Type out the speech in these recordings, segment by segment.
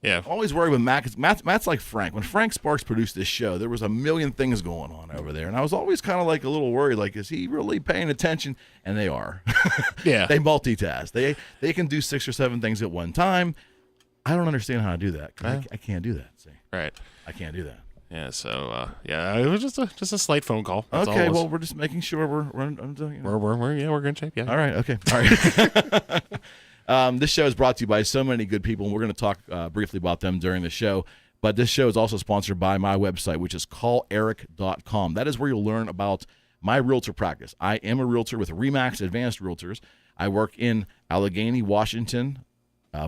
Yeah. Always worry with Matt, 'cause Matt's like Frank. When Frank Sparks produced this show, there was a million things going on over there, and I was always kind of like a little worried, like, is he really paying attention? And they are. Yeah. They multitask. They can do 6 or 7 things at one time. I don't understand how to do that. 'Cause I can't do that. See? Right. I can't do that. Yeah. So it was just a slight phone call. That's Okay. all it was. Well, we're just making sure we're doing. We're good shape. Yeah. All right. Okay. All right. This show is brought to you by so many good people, and we're going to talk briefly about them during the show. But this show is also sponsored by my website, which is calleric.com. That is where you'll learn about my realtor practice. I am a realtor with RE/MAX Advanced Realtors. I work in Allegheny, Washington,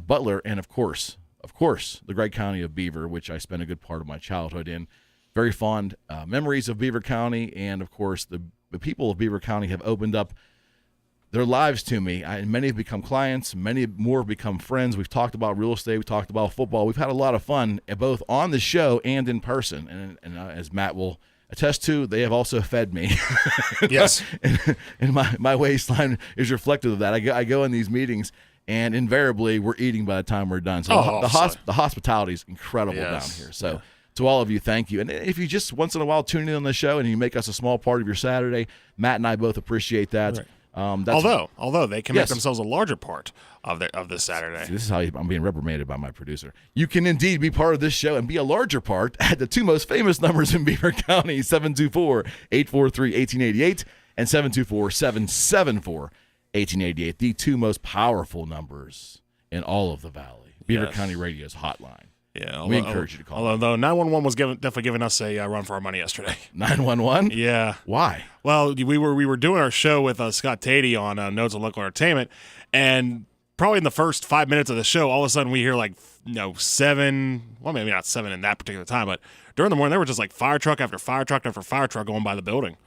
Butler, and of course, the great county of Beaver, which I spent a good part of my childhood in. Very fond memories of Beaver County, and of course, the people of Beaver County have opened up their lives to me. Many have become clients. Many more have become friends. We've talked about real estate. We've talked about football. We've had a lot of fun, both on the show and in person. And as Matt will attest to, they have also fed me. Yes. And my waistline is reflective of that. I go in these meetings, and invariably we're eating by the time we're done. So the hospitality is incredible down here. So to all of you, thank you. And if you just once in a while tune in on the show and you make us a small part of your Saturday, Matt and I both appreciate that. Right. Although they can make themselves a larger part of this Saturday. See, this is how I'm being reprimanded by my producer. You can indeed be part of this show and be a larger part at the 2 most famous numbers in Beaver County, 724-843-1888 and 724-774-1888, the 2 most powerful numbers in all of the Valley. Beaver County Radio's hotline. Yeah, we encourage you to call. Although 911 was definitely giving us a run for our money yesterday. 911? Yeah. Why? Well, we were doing our show with Scott Tatey on Nodes of Local Entertainment, and probably in the first 5 minutes of the show, all of a sudden we hear 7. Well, maybe not 7 in that particular time, but during the morning there were just like fire truck after fire truck after fire truck going by the building.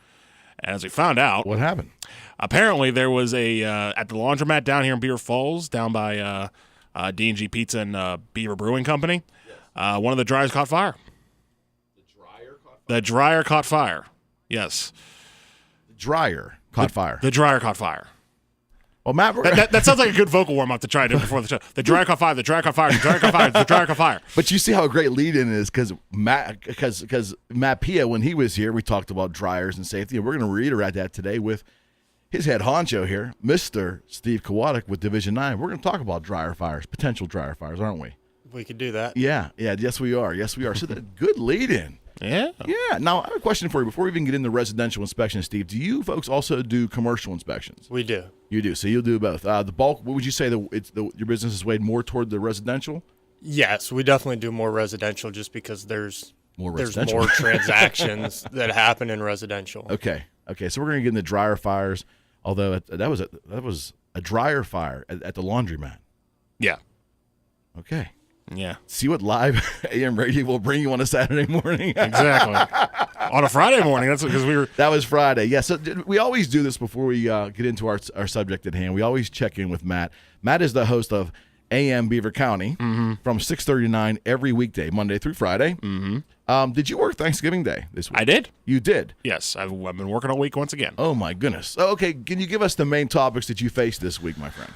And as we found out, what happened? Apparently there was at the laundromat down here in Beaver Falls, down by D&G Pizza and Beaver Brewing Company. One of the dryers caught fire. The dryer caught fire. Yes. The dryer caught fire. The dryer caught fire. Well, Matt, that sounds like a good vocal warm up to try to do before the show. The dryer caught fire. The dryer caught fire. The dryer caught fire. The dryer caught fire. But you see how a great lead-in is because Matt Pia, when he was here, we talked about dryers and safety, and we're going to reiterate that today with his head honcho here, Mr. Steve Kowatic with Division 9. We're going to talk about dryer fires, potential dryer fires, aren't we? We could do that. Yeah. Yes, we are. So that good lead-in. Yeah. Now, I have a question for you before we even get into residential inspection, Steve. Do you folks also do commercial inspections? We do. You do. So you'll do both. The bulk, what would you say your business is weighed more toward the residential? Yes, we definitely do more residential just because there's more transactions that happen in residential. Okay. So we're going to get into dryer fires, although that was a dryer fire at the laundromat. Yeah. Okay. Yeah. See what live AM radio will bring you on a Saturday morning. Exactly. On a Friday morning. That's because That was Friday. Yeah. So we always do this before we get into our subject at hand. We always check in with Matt. Matt is the host of AM Beaver County from 6:30 to 9 every weekday, Monday through Friday. Mm-hmm. Did you work Thanksgiving Day this week? I did. You did? Yes. I've been working all week once again. Oh, my goodness. Okay. Can you give us the main topics that you faced this week, my friend?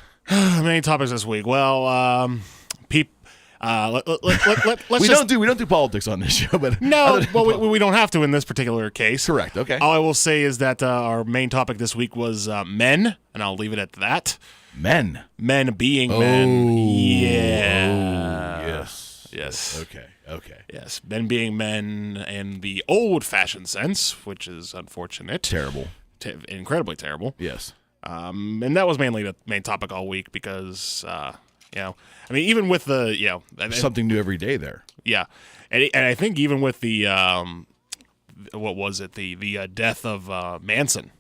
Main topics this week. Well, we don't do politics on this show, but no, well, we don't have to in this particular case. Correct. Okay. All I will say is that our main topic this week was men, and I'll leave it at that. Men being men. Yeah. Yes. Okay. Yes, men being men in the old-fashioned sense, which is unfortunate. Terrible. Incredibly terrible. Yes. And that was mainly the main topic all week because. Even with the, something new every day there. Yeah. And I think even with the, what was it? The death of Manson.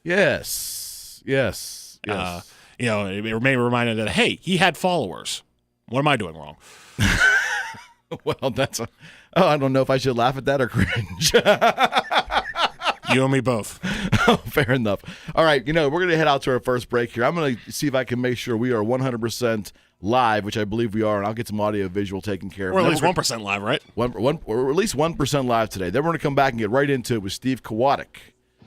Yes. It may remind that, hey, he had followers. What am I doing wrong? Well, I don't know if I should laugh at that or cringe. You and me both. Oh, fair enough. All right, we're going to head out to our first break here. I'm going to see if I can make sure we are 100% live, which I believe we are, and I'll get some audio visual taken care of. Or at least 1% live, right? Or at least 1% live today. Then we're going to come back and get right into it with Steve Kowatic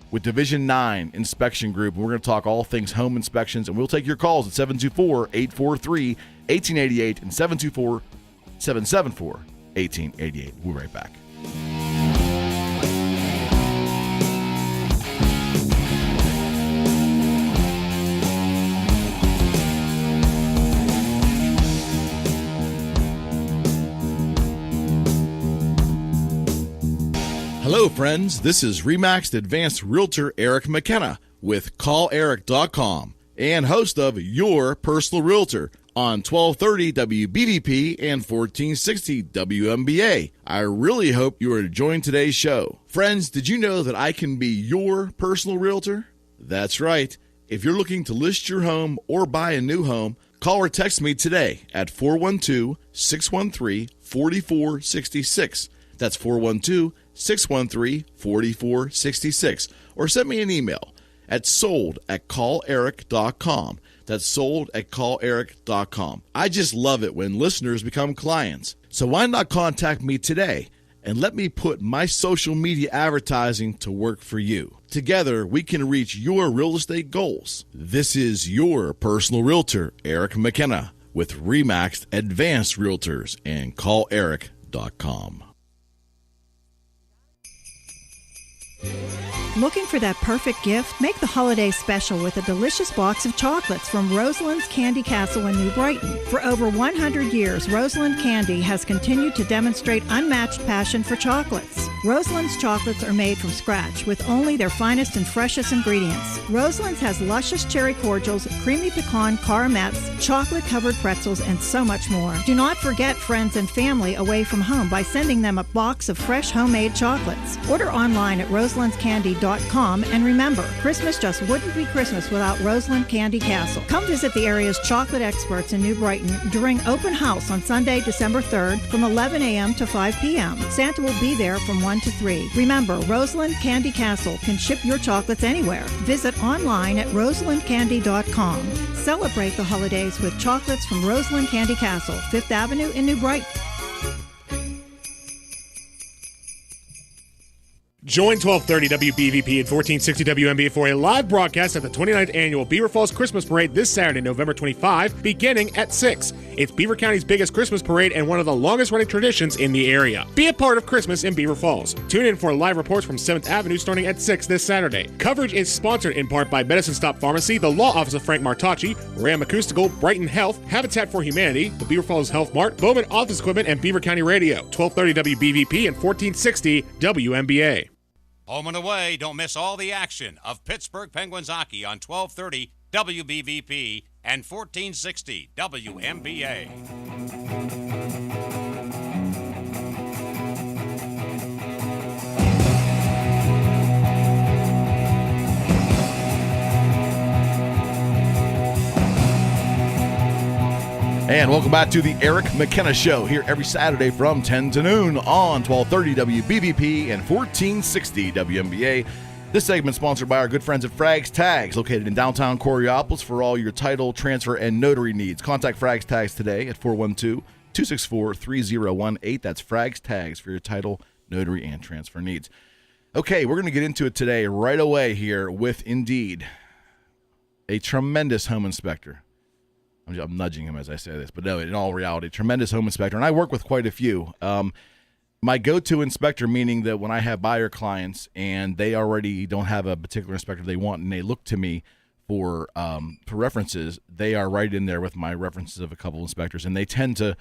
with Division 9 Inspection Group. And we're going to talk all things home inspections, and we'll take your calls at 724-843-1888 and 888-774-1888. We'll be right back. Hello, friends. This is Remaxed Advanced Realtor Eric McKenna with CallEric.com and host of Your Personal Realtor on 1230 WBVP and 1460 WMBA. I really hope you are enjoying today's show. Friends, did you know that I can be your personal realtor? That's right. If you're looking to list your home or buy a new home, call or text me today at 412-613-4466. That's 412-613-4466. Or send me an email at sold@calleric.com. That's sold@calleric.com. I just love it when listeners become clients. So why not contact me today and let me put my social media advertising to work for you. Together, we can reach your real estate goals. This is your personal realtor, Eric McKenna, with Remaxed Advanced Realtors and CallEric.com. Looking for that perfect gift? Make the holiday special with a delicious box of chocolates from Roseland's Candy Castle in New Brighton. For over 100 years, Roseland Candy has continued to demonstrate unmatched passion for chocolates. Roseland's chocolates are made from scratch with only their finest and freshest ingredients. Roseland's has luscious cherry cordials, creamy pecan caramels, chocolate-covered pretzels, and so much more. Do not forget friends and family away from home by sending them a box of fresh homemade chocolates. Order online at roselandscandy.com, and remember, Christmas just wouldn't be Christmas without Roseland Candy Castle. Come visit the area's chocolate experts in New Brighton during open house on Sunday, December 3rd from 11 a.m. to 5 p.m. Santa will be there from 1 to 3. Remember, Roseland Candy Castle can ship your chocolates anywhere. Visit online at roselandcandy.com. Celebrate the holidays with chocolates from Roseland Candy Castle, 5th Avenue in New Brighton. Join 1230 WBVP and 1460 WMBA for a live broadcast at the 29th Annual Beaver Falls Christmas Parade this Saturday, November 25, beginning at 6. It's Beaver County's biggest Christmas parade and one of the longest-running traditions in the area. Be a part of Christmas in Beaver Falls. Tune in for live reports from 7th Avenue starting at 6 this Saturday. Coverage is sponsored in part by Medicine Stop Pharmacy, the Law Office of Frank Martacci, Ram Acoustical, Brighton Health, Habitat for Humanity, the Beaver Falls Health Mart, Bowman Office Equipment, and Beaver County Radio. 1230 WBVP and 1460 WMBA. Home and away, don't miss all the action of Pittsburgh Penguins hockey on 1230 WBVP and 1460 WMBA. And welcome back to the Eric McKenna Show, here every Saturday from 10 to noon on 1230 WBVP and 1460 WMBA. This segment sponsored by our good friends at Frags Tags, located in downtown Coraopolis for all your title, transfer, and notary needs. Contact Frags Tags today at 412-264-3018. That's Frags Tags for your title, notary, and transfer needs. Okay, we're going to get into it today right away here with, indeed, a tremendous home inspector. I'm nudging him as I say this, but no, in all reality, tremendous home inspector. And I work with quite a few. My go-to inspector, meaning that when I have buyer clients and they already don't have a particular inspector they want and they look to me for references, they are right in there with my references of a couple inspectors. And they tend to,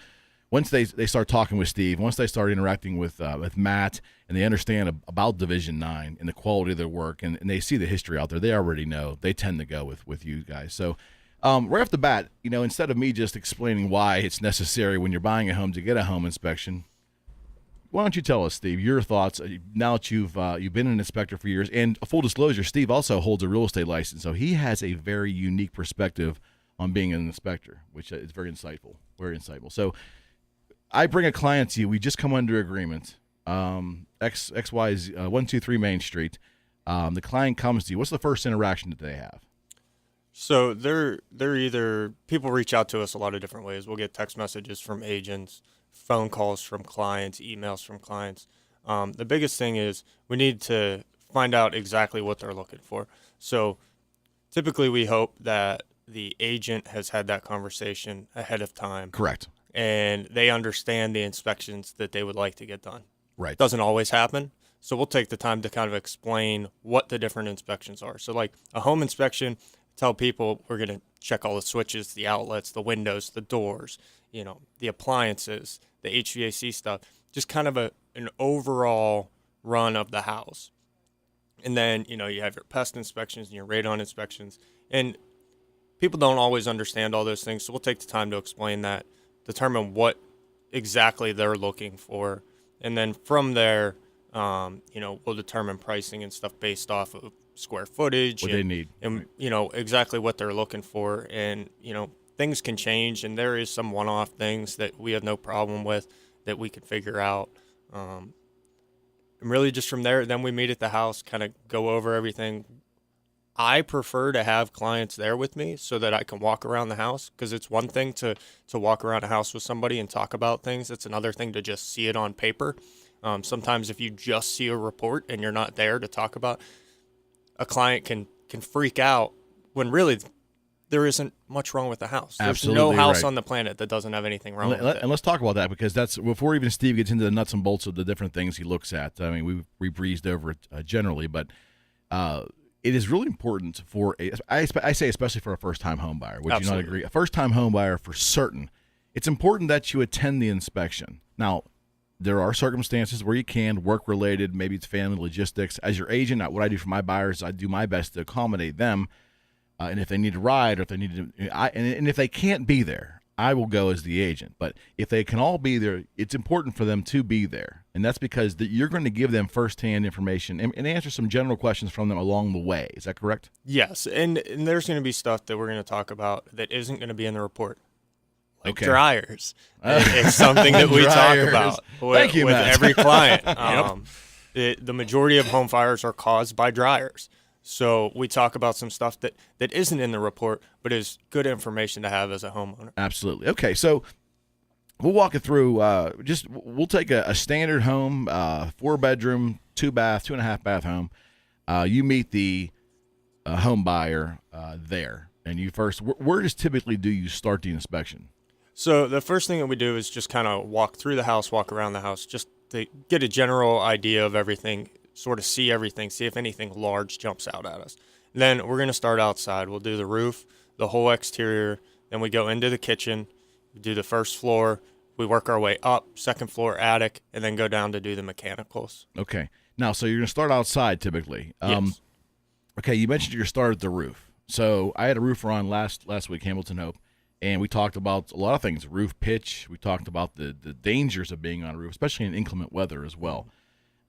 once they start talking with Steve, once they start interacting with Matt, and they understand about Division 9 and the quality of their work, and they see the history out there, they already know. They tend to go with you guys. So right off the bat, instead of me just explaining why it's necessary when you're buying a home to get a home inspection, why don't you tell us, Steve, your thoughts now that you've been an inspector for years? And a full disclosure, Steve also holds a real estate license, so he has a very unique perspective on being an inspector, which is very insightful, very insightful. So I bring a client to you. We just come under agreement, XYZ 123 Main Street. The client comes to you. What's the first interaction that they have? So they're either, people reach out to us a lot of different ways. We'll get text messages from agents, phone calls from clients, emails from clients. The biggest thing is we need to find out exactly what they're looking for. So typically we hope that the agent has had that conversation ahead of time. Correct. and they understand the inspections that they would like to get done. Right. Doesn't always happen. So we'll take the time to kind of explain what the different inspections are. So like a home inspection, tell people we're going to check all the switches, the outlets, the windows, the doors, the appliances, the HVAC stuff, just kind of an overall run of the house. And then, you have your pest inspections and your radon inspections. And people don't always understand all those things. So we'll take the time to explain that, determine what exactly they're looking for. And then from there, we'll determine pricing and stuff based off of square footage. What they need. And, exactly what they're looking for. And, things can change. And there is some one-off things that we have no problem with that we can figure out. And really just from there, then we meet at the house, kind of go over everything. I prefer to have clients there with me so that I can walk around the house, because it's one thing to walk around a house with somebody and talk about things. It's another thing to just see it on paper. Sometimes if you just see a report and you're not there to talk about, a client can freak out when really there isn't much wrong with the house. Absolutely. There's no house right. on the planet that doesn't have anything wrong with it. And let's talk about that, because that's before even Steve gets into the nuts and bolts of the different things he looks at. I mean, we breezed over it generally, but it is really important for I say especially for a first-time home buyer. Would Absolutely. you not agree? A first-time home buyer, for certain, it's important that you attend the inspection. Now, there are circumstances where you can, work-related, maybe it's family logistics. As your agent, what I do for my buyers, I do my best to accommodate them. And if they need a ride, or if they need to, and if they can't be there, I will go as the agent. But if they can all be there, it's important for them to be there. And that's because you're going to give them firsthand information and answer some general questions from them along the way. Is that correct? Yes, and there's going to be stuff that we're going to talk about that isn't going to be in the report. Like Okay. dryers. It's something that we talk Dryers. about Thank you, with Matt. every client. The majority of home fires are caused by dryers. So we talk about some stuff that isn't in the report, but is good information to have as a homeowner. Absolutely. Okay, so we'll walk it through. We'll take a standard home, 4-bedroom, 2-bath, 2.5-bath home. You meet the home buyer there, and you first. Where does typically do you start the inspection? So the first thing that we do is just kind of walk through the house, walk around the house, just to get a general idea of everything, sort of see everything, see if anything large jumps out at us. Then we're going to start outside. We'll do the roof, the whole exterior. Then we go into the kitchen, we do the first floor. We work our way up, second floor, attic, and then go down to do the mechanicals. Okay. Now, so you're going to start outside typically. Yes. Okay, you mentioned you're going to start at the roof. So I had a roofer on last week, Hamilton Hope, and we talked about a lot of things, roof pitch. We talked about the dangers of being on a roof, especially in inclement weather as well.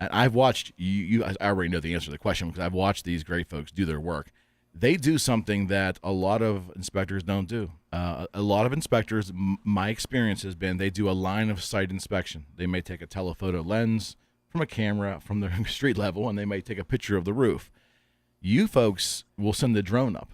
And I've watched you. I already know the answer to the question because I've watched these great folks do their work. They do something that a lot of inspectors don't do. A lot of inspectors, my experience has been, they do a line of sight inspection. They may take a telephoto lens from a camera from the street level, and they may take a picture of the roof. You folks will send the drone up.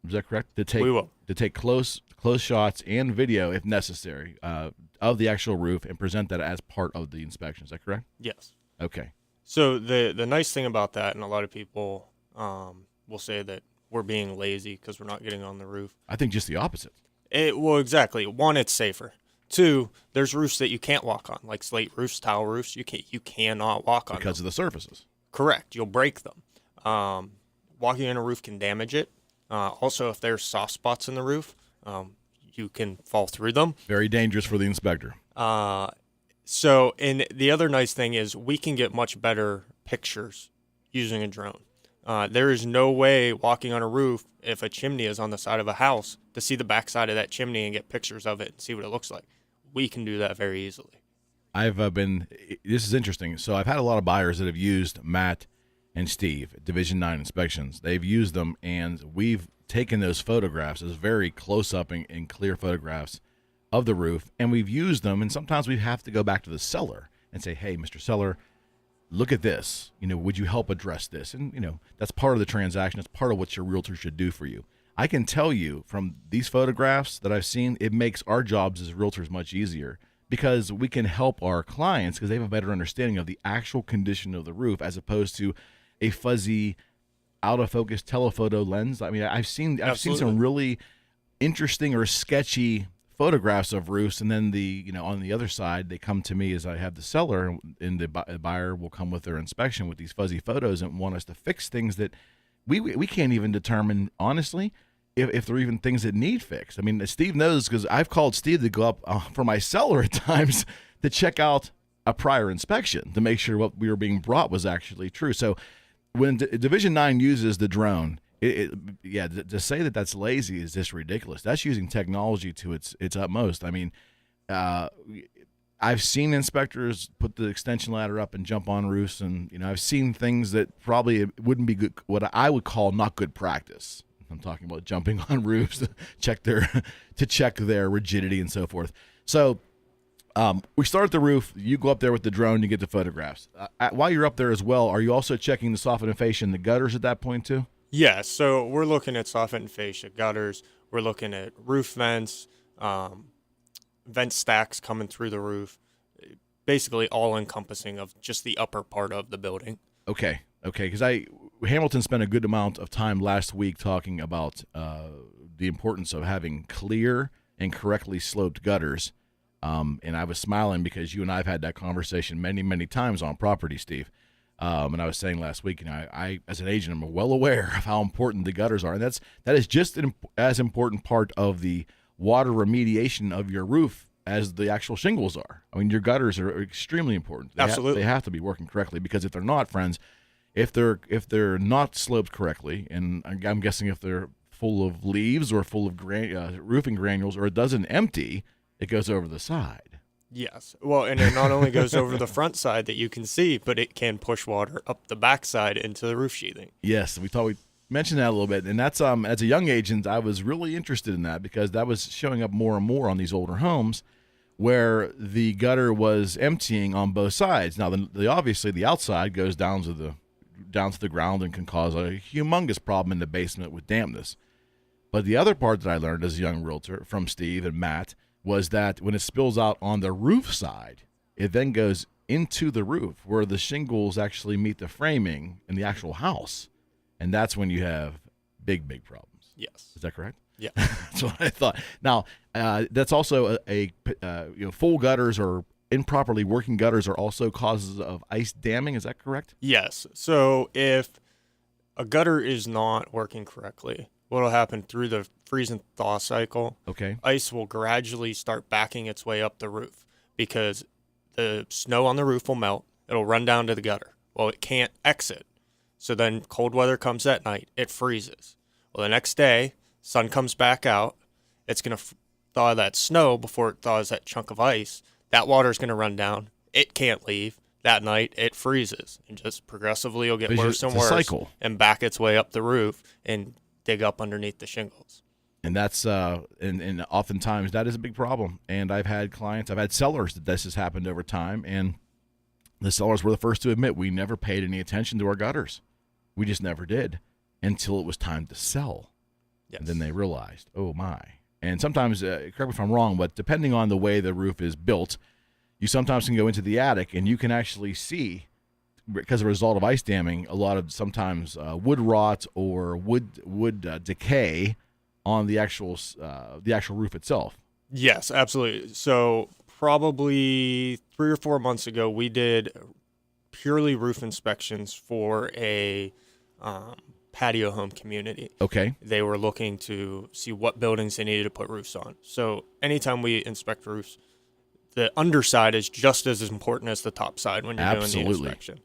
Is that correct? We will. To take close shots and video, if necessary, of the actual roof and present that as part of the inspection. Is that correct? Yes. Okay. So the nice thing about that, and a lot of people will say that we're being lazy because we're not getting on the roof. I think just the opposite. Well, exactly. One, it's safer. Two, there's roofs that you can't walk on, like slate roofs, tile roofs. You cannot walk on Because them. of the surfaces. Correct. You'll break them. Walking on a roof can damage it. Also, if there's soft spots in the roof, you can fall through them. Very dangerous for the inspector. So, and the other nice thing is we can get much better pictures using a drone. There is no way walking on a roof, if a chimney is on the side of a house, to see the backside of that chimney and get pictures of it and see what it looks like. We can do that very easily. This is interesting. So I've had a lot of buyers that have used Matt and Steve at Division 9 inspections. They've used them, and we've taken those photographs as very close-up and clear photographs of the roof, and we've used them, and sometimes we have to go back to the seller and say, hey, Mr. Seller, look at this. Would you help address this? And, that's part of the transaction. It's part of what your realtor should do for you. I can tell you from these photographs that I've seen, it makes our jobs as realtors much easier because we can help our clients because they have a better understanding of the actual condition of the roof as opposed to a fuzzy, out-of-focus telephoto lens. I mean, I've seen some really interesting or sketchy photographs of roofs, and then on the other side, they come to me as I have the seller, and the buyer will come with their inspection with these fuzzy photos and want us to fix things that we can't even determine, honestly, if there are even things that need fixed. I mean, Steve knows, because I've called Steve to go up for my seller at times to check out a prior inspection to make sure what we were being brought was actually true. So when Division 9 uses the drone, to say that that's lazy is just ridiculous. That's using technology to its utmost. I mean, I've seen inspectors put the extension ladder up and jump on roofs, and I've seen things that probably wouldn't be good, what I would call not good practice. I'm talking about jumping on roofs to check their rigidity and so forth. So we start at the roof. You go up there with the drone. You get the photographs. While you're up there as well, are you also checking the soffit and fascia and the gutters at that point too? Yeah, so we're looking at soffit and fascia, gutters. We're looking at roof vents, vent stacks coming through the roof, basically all encompassing of just the upper part of the building. Okay, because Hamilton spent a good amount of time last week talking about the importance of having clear and correctly sloped gutters. And I was smiling because you and I have had that conversation many, many times on property, Steve. And I was saying last week, I as an agent, I'm well aware of how important the gutters are, and that is just as important part of the water remediation of your roof as the actual shingles are. I mean, your gutters are extremely important. Absolutely, they have to be working correctly, because if they're not, friends, if they're not sloped correctly, and I'm guessing if they're full of leaves or full of roofing granules, or it doesn't empty, it goes over the side. Yes. Well, and it not only goes over the front side that you can see, but it can push water up the back side into the roof sheathing. Yes, we thought we'd mention that a little bit. And that's as a young agent, I was really interested in that, because that was showing up more and more on these older homes where the gutter was emptying on both sides. Now, obviously the outside goes down to the ground and can cause a humongous problem in the basement with dampness. But the other part that I learned as a young realtor from Steve and Matt was that when it spills out on the roof side, it then goes into the roof where the shingles actually meet the framing in the actual house. And that's when you have big, big problems. Yes. Is that correct? Yeah. That's what I thought. Now, that's also full gutters or improperly working gutters are also causes of ice damming. Is that correct? Yes. So if a gutter is not working correctly, what will happen through the freeze and thaw cycle? Okay. Ice will gradually start backing its way up the roof, because the snow on the roof will melt. It'll run down to the gutter. Well, it can't exit. So then cold weather comes at night. It freezes. Well, the next day, sun comes back out. It's going to thaw that snow before it thaws that chunk of ice. That water is going to run down. It can't leave. That night, it freezes. And just progressively it'll get worse and worse. Cycle. And back its way up the roof and dig up underneath the shingles. And that's and oftentimes that is a big problem. And I've had sellers that this has happened over time, and the sellers were the first to admit we never paid any attention to our gutters. We just never did until it was time to sell. Yes. And then they realized, oh my. And sometimes, correct me if I'm wrong, but depending on the way the roof is built, you sometimes can go into the attic and you can actually see, because of a result of ice damming, a lot of sometimes wood rot or wood decay on the actual roof itself. Yes, absolutely. So probably 3 or 4 months ago, we did purely roof inspections for a patio home community. Okay. They were looking to see what buildings they needed to put roofs on. So anytime we inspect roofs, the underside is just as important as the top side when you're doing the inspection.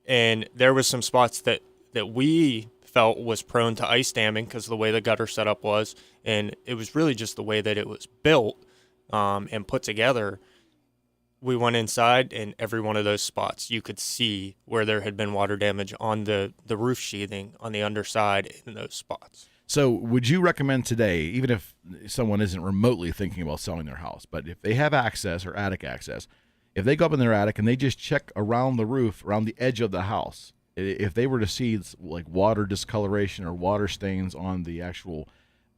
And there was some spots that we felt was prone to ice damming because of the way the gutter setup was, and it was really just the way that it was built and put together. We went inside, and every one of those spots, you could see where there had been water damage on the roof sheathing on the underside in those spots. So would you recommend today, even if someone isn't remotely thinking about selling their house, but if they have access or attic access, if they go up in their attic and they just check around the roof, around the edge of the house, if they were to see like water discoloration or water stains on the actual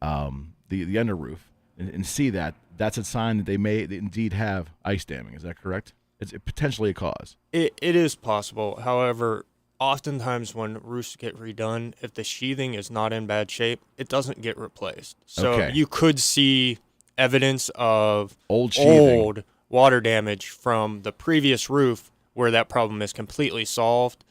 the under roof and see that, that's a sign that they may indeed have ice damming. Is that correct? It's potentially a cause. It is possible. However, oftentimes when roofs get redone, if the sheathing is not in bad shape, it doesn't get replaced. So Okay. you could see evidence of Old sheathing. old water damage from the previous roof where that problem is completely solved,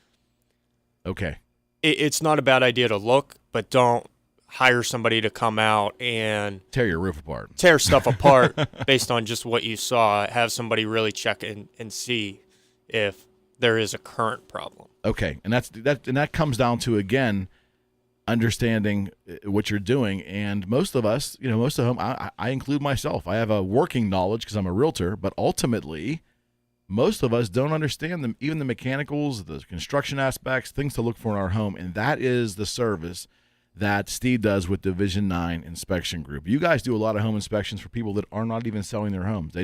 Okay. it's not a bad idea to look, but don't hire somebody to come out and Tear your roof apart. tear stuff apart based on just what you saw. Have somebody really check and see if there is a current problem. Okay, and that comes down to, again, understanding what you're doing. And most of us, most of them, I include myself, I have a working knowledge because I'm a realtor, but ultimately, most of us don't understand them, even the mechanicals, the construction aspects, things to look for in our home, and that is the service that Steve does with Division 9 Inspection Group. You guys do a lot of home inspections for people that are not even selling their homes. They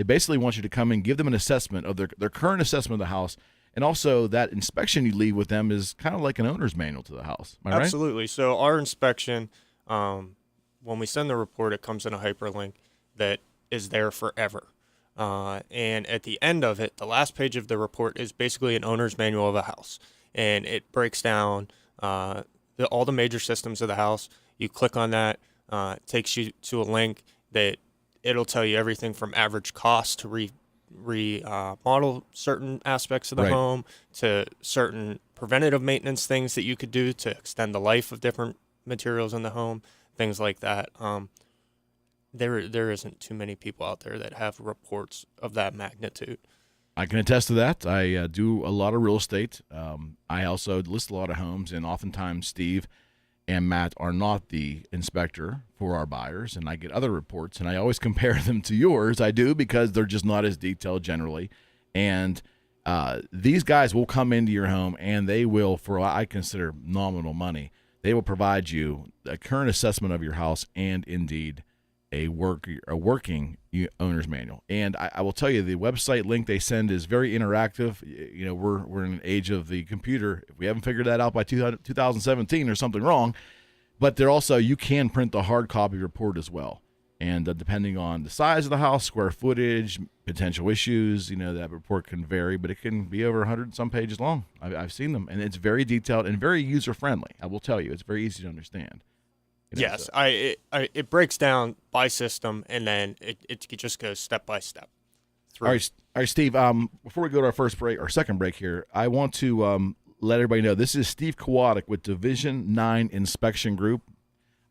basically want you to come in, give them an assessment of their current assessment of the house, and also that inspection you leave with them is kind of like an owner's manual to the house. Am I right? Absolutely. So our inspection, when we send the report, it comes in a hyperlink that is there forever. And at the end of it, the last page of the report is basically an owner's manual of a house. And it breaks down all the major systems of the house. You click on that, it takes you to a link that it'll tell you everything from average cost to remodel certain aspects of the Right. home, to certain preventative maintenance things that you could do to extend the life of different materials in the home, things like that. There isn't too many people out there that have reports of that magnitude. I can attest to that. I do a lot of real estate. I also list a lot of homes, and oftentimes Steve and Matt are not the inspector for our buyers, and I get other reports, and I always compare them to yours. I do, because they're just not as detailed generally. And these guys will come into your home, and they will, for what I consider nominal money, they will provide you a current assessment of your house and indeed a working owner's manual. And I will tell you, the website link they send is very interactive. We're in an age of the computer. If we haven't figured that out by 2017, there's something wrong. But they're also, you can print the hard copy report as well. And depending on the size of the house, square footage, potential issues, that report can vary, but it can be over 100 and some pages long. I've seen them, and it's very detailed and very user friendly. I will tell you, it's very easy to understand. Yes, it breaks down by system, and then it just goes step by step through. All right, Steve. Before we go to our second break here, I want to let everybody know this is Steve Kowatic with Division 9 Inspection Group.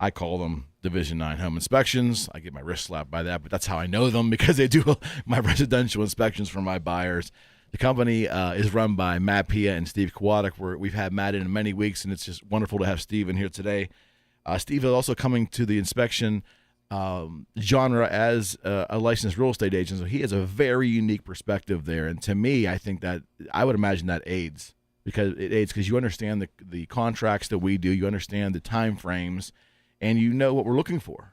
I call them Division 9 Home Inspections. I get my wrist slapped by that, but that's how I know them, because they do my residential inspections for my buyers. The company is run by Matt Pia and Steve Kowatic. We've had Matt in many weeks, and it's just wonderful to have Steve in here today. Steve is also coming to the inspection genre as a licensed real estate agent, so he has a very unique perspective there. And to me, I think that I would imagine that aids because you understand the contracts that we do, you understand the time frames, and you know what we're looking for.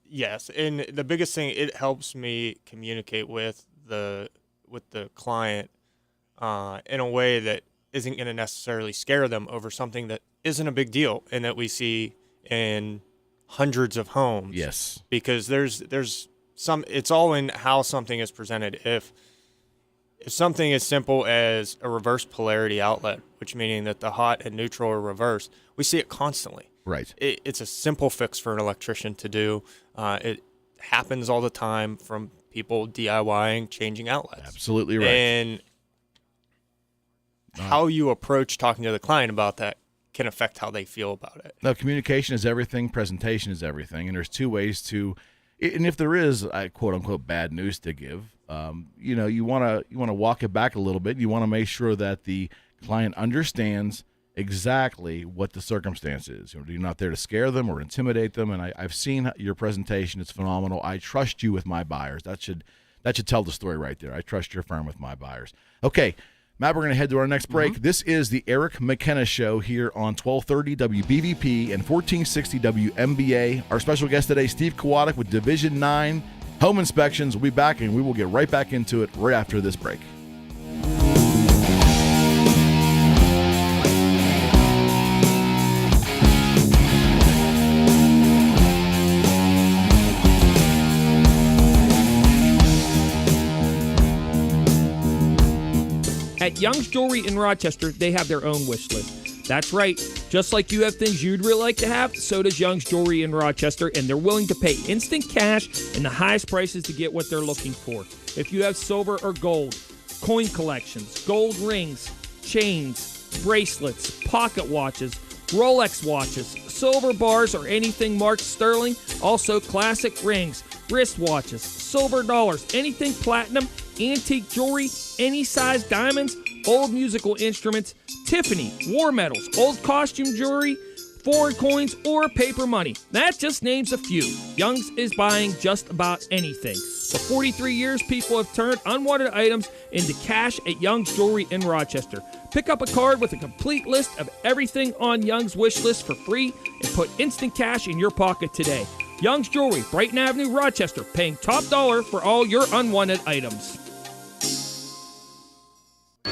Yes, and the biggest thing, it helps me communicate with the client in a way that isn't going to necessarily scare them over something that isn't a big deal and that we see in hundreds of homes. Yes. Because there's some, it's all in how something is presented. If something as simple as a reverse polarity outlet, which meaning that the hot and neutral are reversed, we see it constantly. Right. It's a simple fix for an electrician to do. It happens all the time from people DIYing, changing outlets. Absolutely right. And how you approach talking to the client about that can affect how they feel about it. No, communication is everything. Presentation is everything. And there's two ways to, and if there is quote unquote bad news to give, you want to walk it back a little bit. You want to make sure that the client understands exactly what the circumstance is. You're not there to scare them or intimidate them. And I've seen your presentation. It's phenomenal. I trust you with my buyers. That should tell the story right there. I trust your firm with my buyers. Okay. Matt, we're going to head to our next break. Mm-hmm. This is the Eric McKenna Show here on 1230 WBVP and 1460 WMBA. Our special guest today, Steve Kowatic with Division 9 Home Inspections. We'll be back, and we will get right back into it right after this break. At Young's Jewelry in Rochester, they have their own wish list. That's right. Just like you have things you'd really like to have, so does Young's Jewelry in Rochester, and they're willing to pay instant cash and the highest prices to get what they're looking for. If you have silver or gold, coin collections, gold rings, chains, bracelets, pocket watches, Rolex watches, silver bars, or anything marked sterling, also classic rings, wristwatches, silver dollars, anything platinum, antique jewelry, any size diamonds, old musical instruments, Tiffany, war medals, old costume jewelry, foreign coins, or paper money. That just names a few. Young's is buying just about anything. For 43 years, people have turned unwanted items into cash at Young's Jewelry in Rochester. Pick up a card with a complete list of everything on Young's wish list for free and put instant cash in your pocket today. Young's Jewelry, Brighton Avenue, Rochester, paying top dollar for all your unwanted items.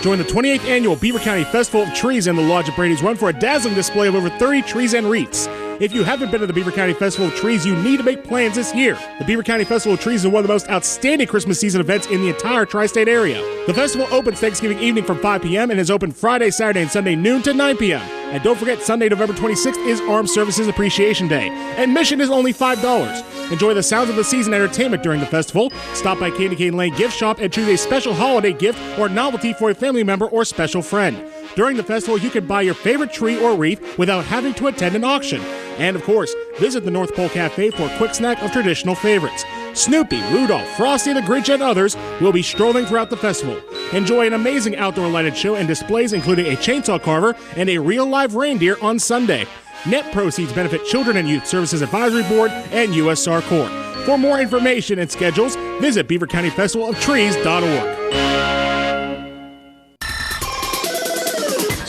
Join the 28th Annual Beaver County Festival of Trees in the Lodge at Brady's Run for a dazzling display of over 30 trees and wreaths. If you haven't been to the Beaver County Festival of Trees, you need to make plans this year. The Beaver County Festival of Trees is one of the most outstanding Christmas season events in the entire tri-state area. The festival opens Thanksgiving evening from 5 p.m. and is open Friday, Saturday, and Sunday noon to 9 p.m. And don't forget, Sunday, November 26th is Armed Services Appreciation Day. Admission is only $5. Enjoy the sounds of the season entertainment during the festival. Stop by Candy Cane Lane Gift Shop and choose a special holiday gift or novelty for a family member or special friend. During the festival, you can buy your favorite tree or wreath without having to attend an auction. And of course, visit the North Pole Cafe for a quick snack of traditional favorites. Snoopy, Rudolph, Frosty the Grinch, and others will be strolling throughout the festival. Enjoy an amazing outdoor lighted show and displays including a chainsaw carver and a real live reindeer on Sunday. Net proceeds benefit Children and Youth Services Advisory Board and USR Corps. For more information and schedules, visit BeaverCountyFestivalOfTrees.org.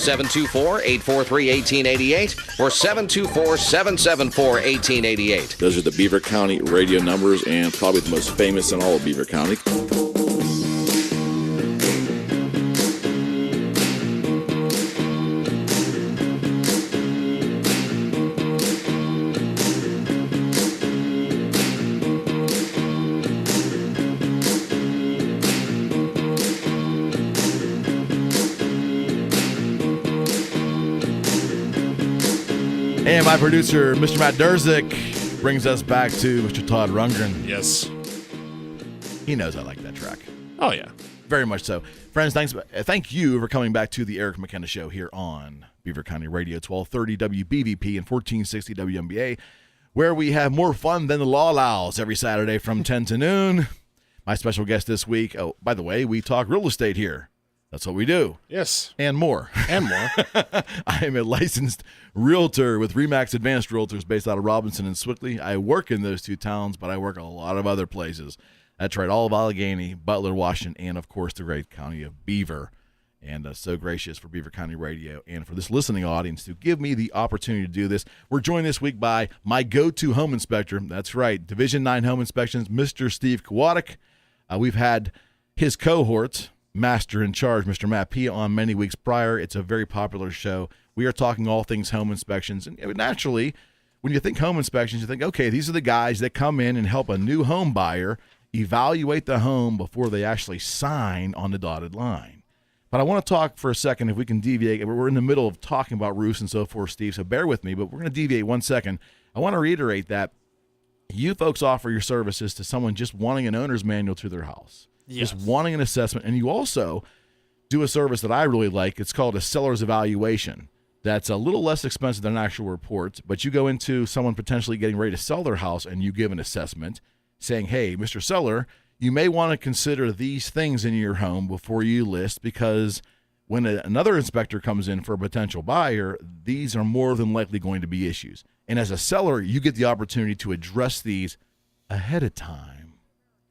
724-843-1888 or 724-774-1888. Those are the Beaver County radio numbers and probably the most famous in all of Beaver County. And my producer, Mr. Matt Durzik, brings us back to Mr. Todd Rundgren. Yes. He knows I like that track. Oh, yeah. Very much so. Friends, thank you for coming back to the Eric McKenna Show here on Beaver County Radio, 1230 WBVP and 1460 WMBA, where we have more fun than the law allows every Saturday from 10 to noon. My special guest this week, oh, by the way, we talk real estate here. That's what we do. Yes. And more. And more. I am a licensed realtor with Remax Advanced Realtors based out of Robinson and Swickley. I work in those two towns, but I work a lot of other places. That's right, all of Allegheny, Butler, Washington, and, of course, the great county of Beaver. And so gracious for Beaver County Radio and for this listening audience to give me the opportunity to do this. We're joined this week by my go-to home inspector. That's right, Division 9 Home Inspections, Mr. Steve Kowatic. We've had his cohort, Master in Charge, Mr. Matt P., on many weeks prior. It's a very popular show. We are talking all things home inspections. And naturally, when you think home inspections, you think, okay, these are the guys that come in and help a new home buyer evaluate the home before they actually sign on the dotted line. But I want to talk for a second, if we can deviate. We're in the middle of talking about roofs and so forth, Steve, so bear with me, but we're going to deviate 1 second. I want to reiterate that you folks offer your services to someone just wanting an owner's manual to their house. Yes. Just wanting an assessment. And you also do a service that I really like. It's called a seller's evaluation. That's a little less expensive than an actual report, but you go into someone potentially getting ready to sell their house and you give an assessment saying, hey, Mr. Seller, you may want to consider these things in your home before you list, because when another inspector comes in for a potential buyer, these are more than likely going to be issues. And as a seller, you get the opportunity to address these ahead of time.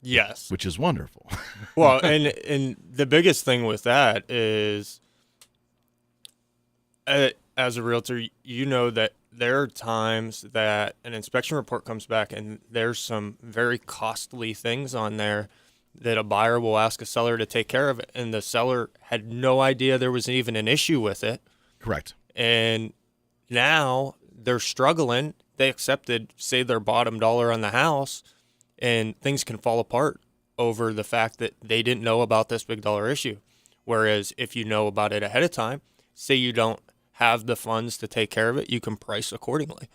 Yes. Which is wonderful. Well, and the biggest thing with that is, as a realtor, you know that there are times that an inspection report comes back and there's some very costly things on there that a buyer will ask a seller to take care of, and the seller had no idea there was even an issue with it. Correct. And now they're struggling. They accepted, say, their bottom dollar on the house, and things can fall apart over the fact that they didn't know about this big dollar issue. Whereas if you know about it ahead of time, say you don't have the funds to take care of it, you can price accordingly.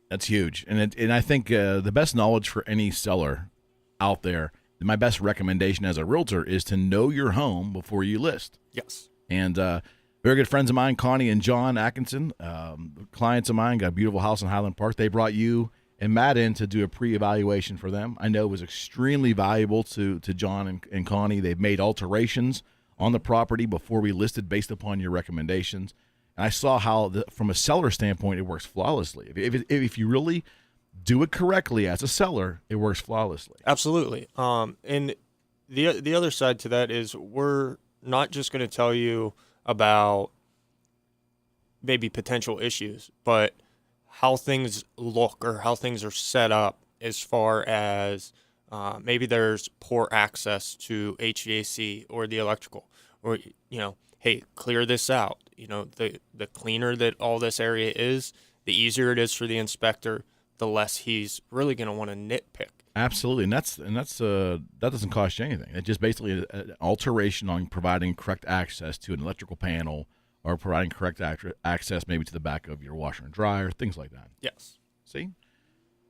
That's huge. And I think the best knowledge for any seller out there, my best recommendation as a realtor is to know your home before you list. Yes. And very good friends of mine, Connie and John Atkinson, clients of mine, got a beautiful house in Highland Park. They brought you and Matt in to do a pre-evaluation for them. I know it was extremely valuable to John and Connie. They've made alterations on the property before we listed based upon your recommendations. And I saw how, from a seller standpoint, it works flawlessly. If you really do it correctly as a seller, it works flawlessly. Absolutely. And the other side to that is we're not just going to tell you about maybe potential issues, but how things look or how things are set up as far as maybe there's poor access to HVAC or the electrical, or, hey, clear this out. The cleaner that all this area is, the easier it is for the inspector, the less he's really going to want to nitpick. Absolutely, and that doesn't cost you anything. It's just basically an alteration on providing correct access to an electrical panel, or providing correct access maybe to the back of your washer and dryer, things like that. Yes. See?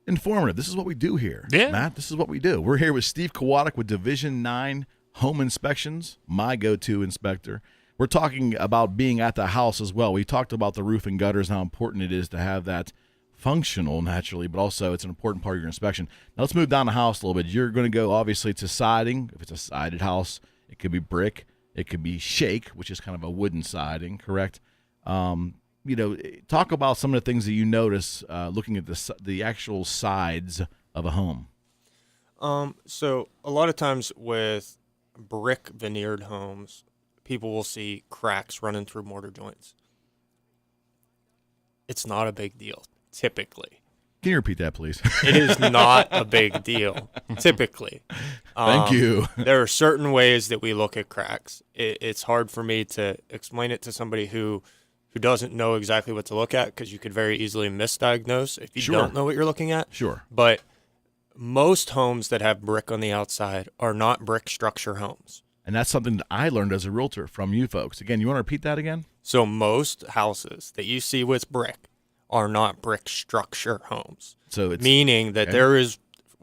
Informative. This is what we do here. Yeah. Matt, this is what we do. We're here with Steve Kowatic with Division 9 Home Inspections, my go-to inspector. We're talking about being at the house as well. We talked about the roof and gutters, how important it is to have that functional naturally, but also it's an important part of your inspection. Now let's move down the house a little bit. You're going to go obviously to siding. If it's a sided house, it could be brick. It could be shake, which is kind of a wooden siding, correct? Talk about some of the things that you notice looking at the actual sides of a home. So a lot of times with brick veneered homes, people will see cracks running through mortar joints. It's not a big deal, typically. Can you repeat that, please? It is not a big deal, typically. Thank you. There are certain ways that we look at cracks. It's hard for me to explain it to somebody who doesn't know exactly what to look at, because you could very easily misdiagnose if you don't know what you're looking at. Sure. But most homes that have brick on the outside are not brick structure homes. And that's something that I learned as a realtor from you folks. Again, you want to repeat that again? So most houses that you see with brick are not brick structure homes. So it's meaning that there is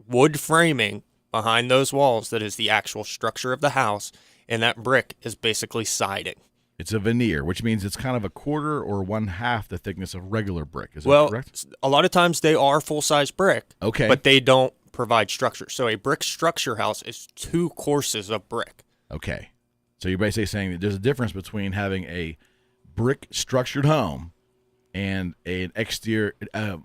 wood framing behind those walls that is the actual structure of the house, and that brick is basically siding. It's a veneer, which means it's kind of a quarter or 1/2 the thickness of regular brick. Is that correct? A lot of times they are full-size brick, okay, but they don't provide structure. So a brick structure house is 2 courses of brick. Okay. So you're basically saying that there's a difference between having a brick structured home and an exterior,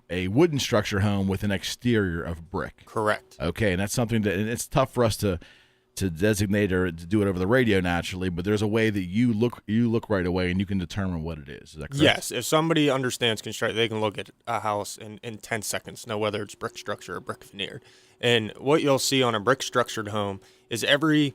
a wooden structure home with an exterior of brick. Correct. Okay, and that's something that, and it's tough for us to designate or to do it over the radio naturally, but there's a way that you look right away and you can determine what it is. Is that correct? Yes. If somebody understands construction, they can look at a house in 10 seconds, know whether it's brick structure or brick veneered. And what you'll see on a brick structured home is every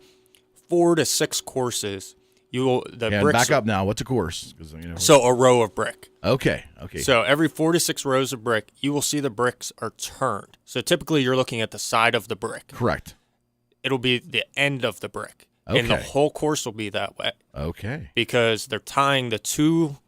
4 to 6 courses, bricks. Back up now. What's a course? So a row of brick. Okay. So every 4 to 6 rows of brick, you will see the bricks are turned. So typically you're looking at the side of the brick. Correct. It'll be the end of the brick. Okay. And the whole course will be that way. Okay. Because they're tying the 2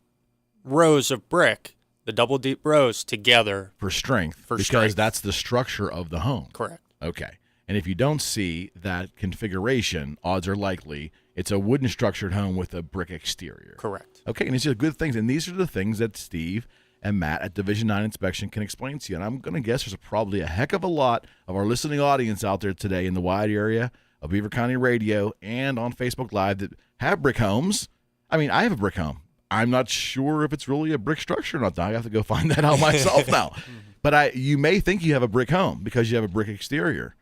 rows of brick, the double deep rows, together. For strength. Because that's the structure of the home. Correct. Okay. And if you don't see that configuration, odds are likely it's a wooden structured home with a brick exterior. Correct. Okay, and these are good things. And these are the things that Steve and Matt at Division 9 Inspection can explain to you. And I'm going to guess there's probably a heck of a lot of our listening audience out there today in the wide area of Beaver County Radio and on Facebook Live that have brick homes. I mean, I have a brick home. I'm not sure if it's really a brick structure or not. I have to go find that out myself now. But you may think you have a brick home because you have a brick exterior.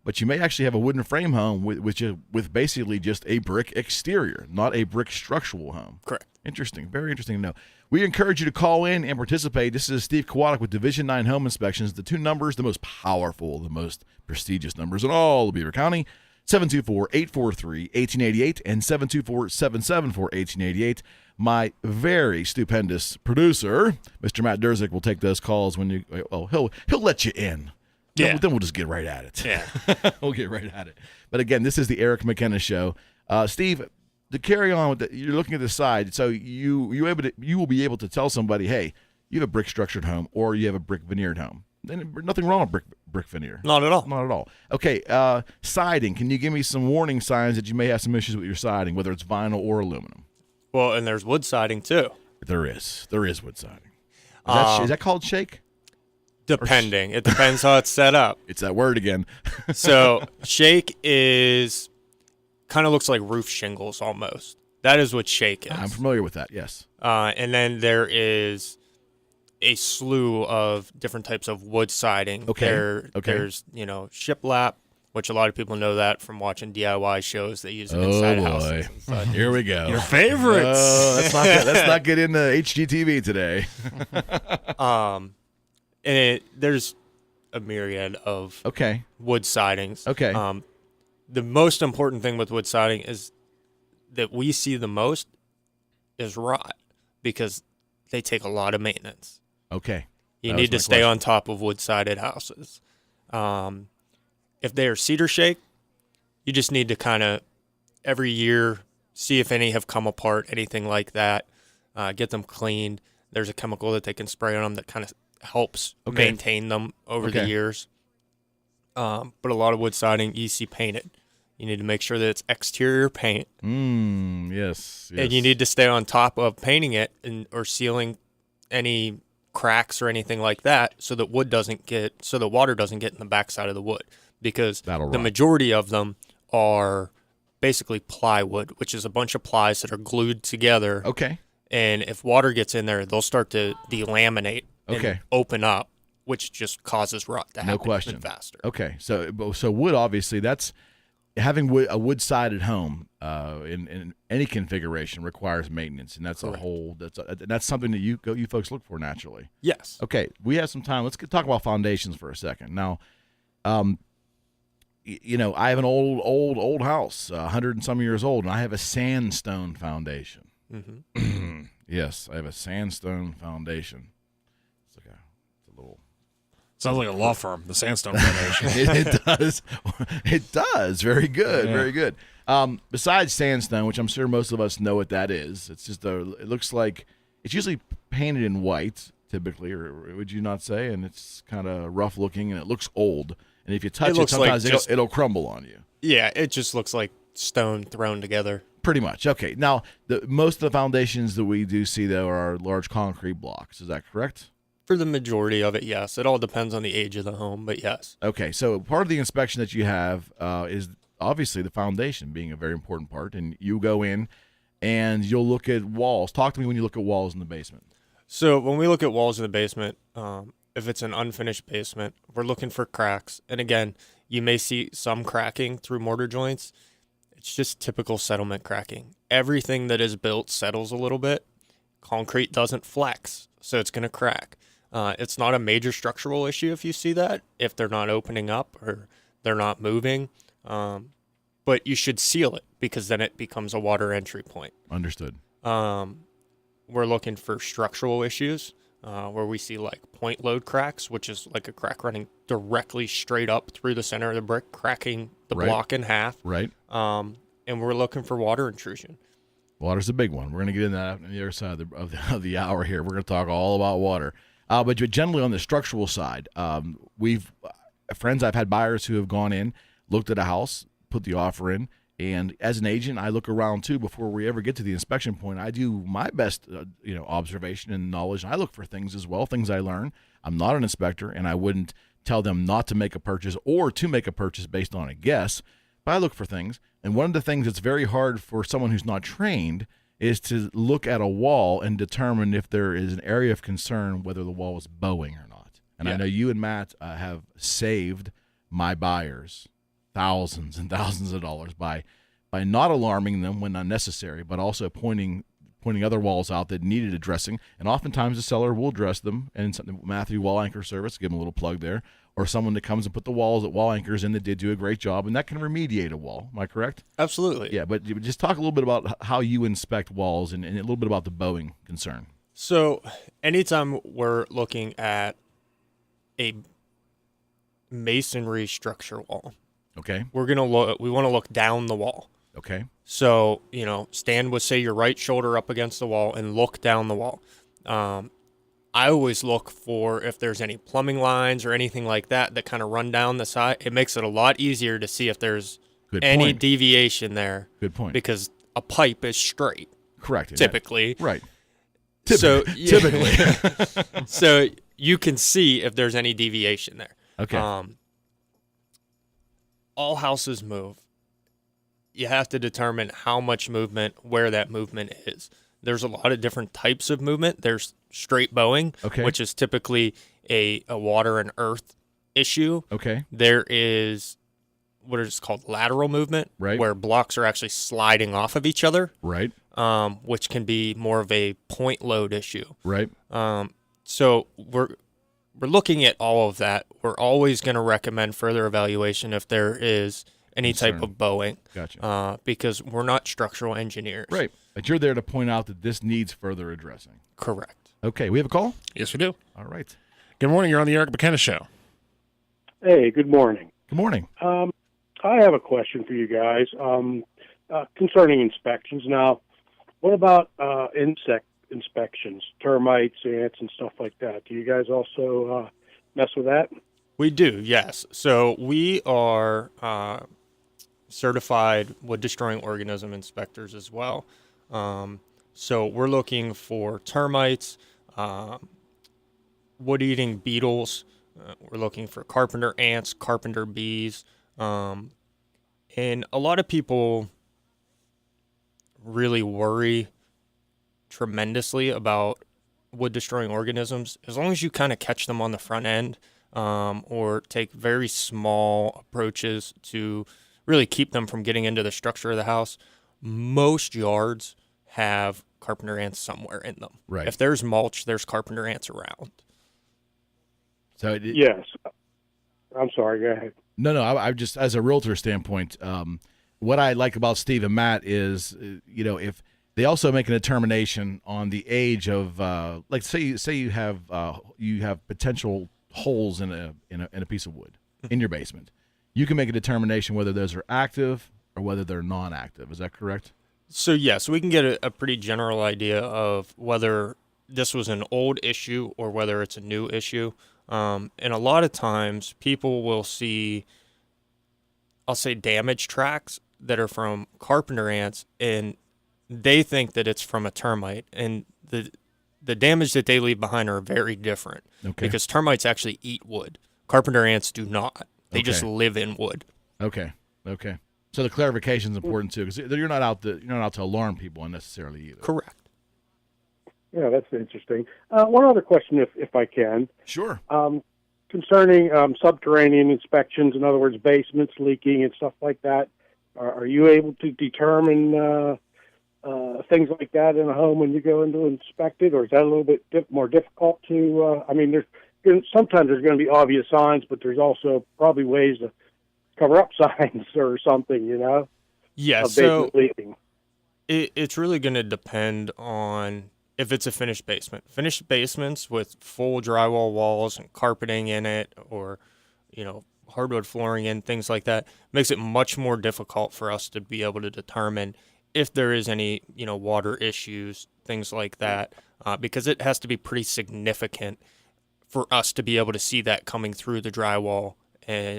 But you may actually have a wooden frame home with basically just a brick exterior, not a brick structural home. Correct. Interesting. Very interesting to know. We encourage you to call in and participate. This is Steve Kowatic with Division 9 Home Inspections. The 2 numbers, the most powerful, the most prestigious numbers in all of Beaver County, 724-843-1888 and 724-774-1888. My very stupendous producer, Mr. Matt Durzik, will take those calls when he'll let you in. Yeah. Then we'll just get right at it. Yeah. We'll get right at it. But again, this is the Eric McKenna Show. Steve, to carry on with you're looking at the side, so you will be able to tell somebody, hey, you have a brick structured home or you have a brick veneered home. Then nothing wrong with brick veneer. Not at all. Not at all. Okay, siding. Can you give me some warning signs that you may have some issues with your siding, whether it's vinyl or aluminum? Well, and there's wood siding too. There is wood siding. Is that called shake? Depending. It depends how it's set up. It's that word again. So shake is kind of looks like roof shingles almost. That is what shake is. I'm familiar with that, yes. And then there is a slew of different types of wood siding. Okay. There's, shiplap, which a lot of people know that from watching DIY shows. They use them inside houses. Oh, boy. Here we go. Your favorites. Let's not get into HGTV today. There's a myriad of Okay. wood sidings. Okay. The most important thing with wood siding is that we see the most is rot, because they take a lot of maintenance. Okay. You need to stay on top of wood-sided houses. If they are cedar shake, you just need to kind of every year see if any have come apart, anything like that. Get them cleaned. There's a chemical that they can spray on them that kind of helps maintain them over the years. But a lot of wood siding, you see painted. You need to make sure that it's exterior paint. Yes. And you need to stay on top of painting it or sealing any cracks or anything like that, so that water doesn't get in the backside of the wood, because the majority of them are basically plywood, which is a bunch of plies that are glued together. Okay. And if water gets in there, they'll start to delaminate and open up, which just causes rot to happen. No question. Even faster. Okay. So wood, obviously, that's having a wood-sided home in any configuration requires maintenance, and that's that's something that you folks look for naturally. Yes. Okay, we have some time. Let's talk about foundations for a second. Now, I have an old house, 100 and some years old, and I have a sandstone foundation. Mm-hmm. Yes, I have a sandstone foundation. It's a little. Sounds like a law firm, the Sandstone Foundation. It does. It does. Very good. Yeah. Very good. Besides sandstone, which I'm sure most of us know what that is, it's just it looks like it's usually painted in white, typically, or would you not say? And it's kind of rough looking, and it looks old. And if you touch it sometimes it'll crumble on you. Yeah, it just looks like stone thrown together. Pretty much. Okay. Now, most of the foundations that we do see, though, are large concrete blocks. Is that correct? For the majority of it, yes. It all depends on the age of the home, but yes. Okay, so part of the inspection that you have is obviously the foundation being a very important part, and you go in and you'll look at walls. Talk to me when you look at walls in the basement. So when we look at walls in the basement, if it's an unfinished basement, we're looking for cracks. And again, you may see some cracking through mortar joints. It's just typical settlement cracking. Everything that is built settles a little bit. Concrete doesn't flex, so it's going to crack. It's not a major structural issue if you see that, if they're not opening up or they're not moving. But you should seal it, because then it becomes a water entry point. Understood. We're looking for structural issues where we see like point load cracks, which is like a crack running directly straight up through the center of the brick, cracking the block in half. Right. And we're looking for water intrusion. Water's a big one. We're going to get into that on the other side of the hour here. We're going to talk all about water. But generally on the structural side, friends, I've had buyers who have gone in, looked at a house, put the offer in, and as an agent, I look around too before we ever get to the inspection point. I do my best, observation and knowledge. And I look for things as well, things I learn. I'm not an inspector, and I wouldn't tell them not to make a purchase or to make a purchase based on a guess. But I look for things, and one of the things that's very hard for someone who's not trained is to look at a wall and determine if there is an area of concern, whether the wall is bowing or not. And I know you and Matt have saved my buyers thousands and thousands of dollars by not alarming them when unnecessary, but also pointing other walls out that needed addressing. And oftentimes the seller will address them. And Matthew Wall Anchor Service, give him a little plug there, or someone that comes and put the walls at Wall Anchors in that did do a great job, and that can remediate a wall. Am I correct? Absolutely. Yeah, but just talk a little bit about how you inspect walls and a little bit about the bowing concern. So anytime we're looking at a masonry structure wall, okay, we want to look down the wall. Okay. So, stand with, say, your right shoulder up against the wall and look down the wall. I always look for if there's any plumbing lines or anything like that kind of run down the side. It makes it a lot easier to see if there's any deviation there. Good point. Because a pipe is straight. Correct. Typically. Right. Typically. So you can see if there's any deviation there. Okay. All houses move. You have to determine how much movement, where that movement is. There's a lot of different types of movement. There's straight bowing, which is typically a water and earth issue. Okay. There is what is called lateral movement, where blocks are actually sliding off of each other, right? Which can be more of a point load issue, right? So we're looking at all of that. We're always going to recommend further evaluation if there is any type of bowing. Gotcha. Because we're not structural engineers. Right. But you're there to point out that this needs further addressing. Correct. Okay. We have a call? Yes, we do. All right. Good morning. You're on the Eric McKenna Show. Hey, good morning. Good morning. I have a question for you guys concerning inspections. Now, what about insect inspections, termites, ants, and stuff like that? Do you guys also mess with that? We do, yes. So we are certified wood-destroying organism inspectors as well. So we're looking for termites, wood-eating beetles. We're looking for carpenter ants, carpenter bees. And a lot of people really worry tremendously about wood-destroying organisms. As long as you kind of catch them on the front end, or take very small approaches to really keep them from getting into the structure of the house, most yards have carpenter ants somewhere in them. Right. If there's mulch, there's carpenter ants around. So yes. I'm sorry, go ahead. No, I just, as a realtor standpoint, what I like about Steve and Matt is, if they also make a determination on the age of, like say you have potential holes in a piece of wood in your basement, you can make a determination whether those are active or whether they're non-active. Is that correct? So yes, we can get a pretty general idea of whether this was an old issue or whether it's a new issue. And a lot of times people will see, I'll say, damage tracks that are from carpenter ants, and they think that it's from a termite, and the damage that they leave behind are very different. Okay. Because termites actually eat wood. Carpenter ants do not. They just live in wood. Okay. So the clarification is important too, because you're not out to alarm people unnecessarily either. Correct. Yeah, that's interesting. One other question, if I can. Sure. Concerning subterranean inspections, in other words, basements leaking and stuff like that, are you able to determine things like that in a home when you go in to inspect it, or is that a little bit more difficult to? Sometimes there's going to be obvious signs, but there's also probably ways to cover up signs or something, Yeah, so it's really going to depend on if it's a finished basement. Finished basements with full drywall walls and carpeting in it, or, hardwood flooring in, things like that, makes it much more difficult for us to be able to determine if there is any, water issues, things like that, because it has to be pretty significant for us to be able to see that coming through the drywall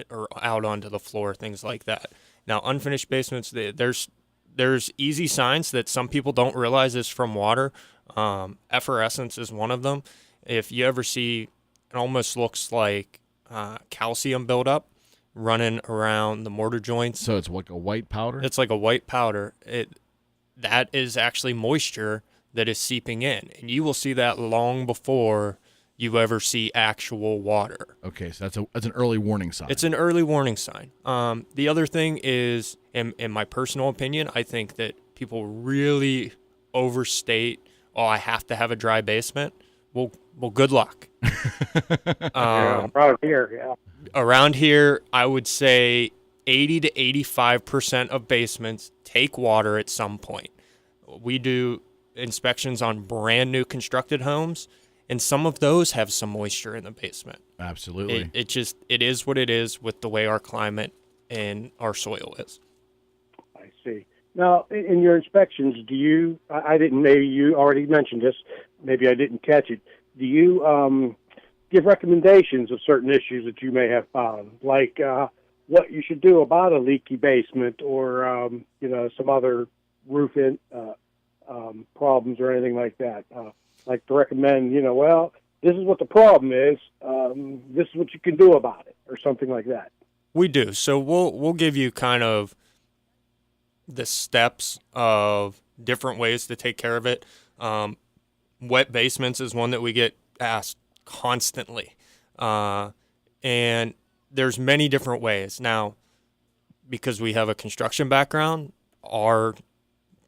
or out onto the floor, things like that. Now, unfinished basements, there's easy signs that some people don't realize is from water. Effervescence is one of them. If you ever see, it almost looks like calcium buildup running around the mortar joints. So it's like a white powder? It's like a white powder. That is actually moisture that is seeping in, and you will see that long before you ever see actual water. Okay, so that's an early warning sign. It's an early warning sign. The other thing is, in my personal opinion, I think that people really overstate, I have to have a dry basement. Well, good luck. Around here, yeah. Around here, I would say 80 to 85% of basements take water at some point. We do inspections on brand new constructed homes, and some of those have some moisture in the basement. Absolutely. It is what it is with the way our climate and our soil is. I see. Now, in your inspections, do you, I didn't, maybe you already mentioned this, maybe I didn't catch it. Do you give recommendations of certain issues that you may have found, like what you should do about a leaky basement or, some other roof problems or anything like that? Like to recommend, well, this is what the problem is, this is what you can do about it, or something like that. We do. So we'll give you kind of the steps of different ways to take care of it. Wet basements is one that we get asked constantly. And there's many different ways. Now, because we have a construction background, our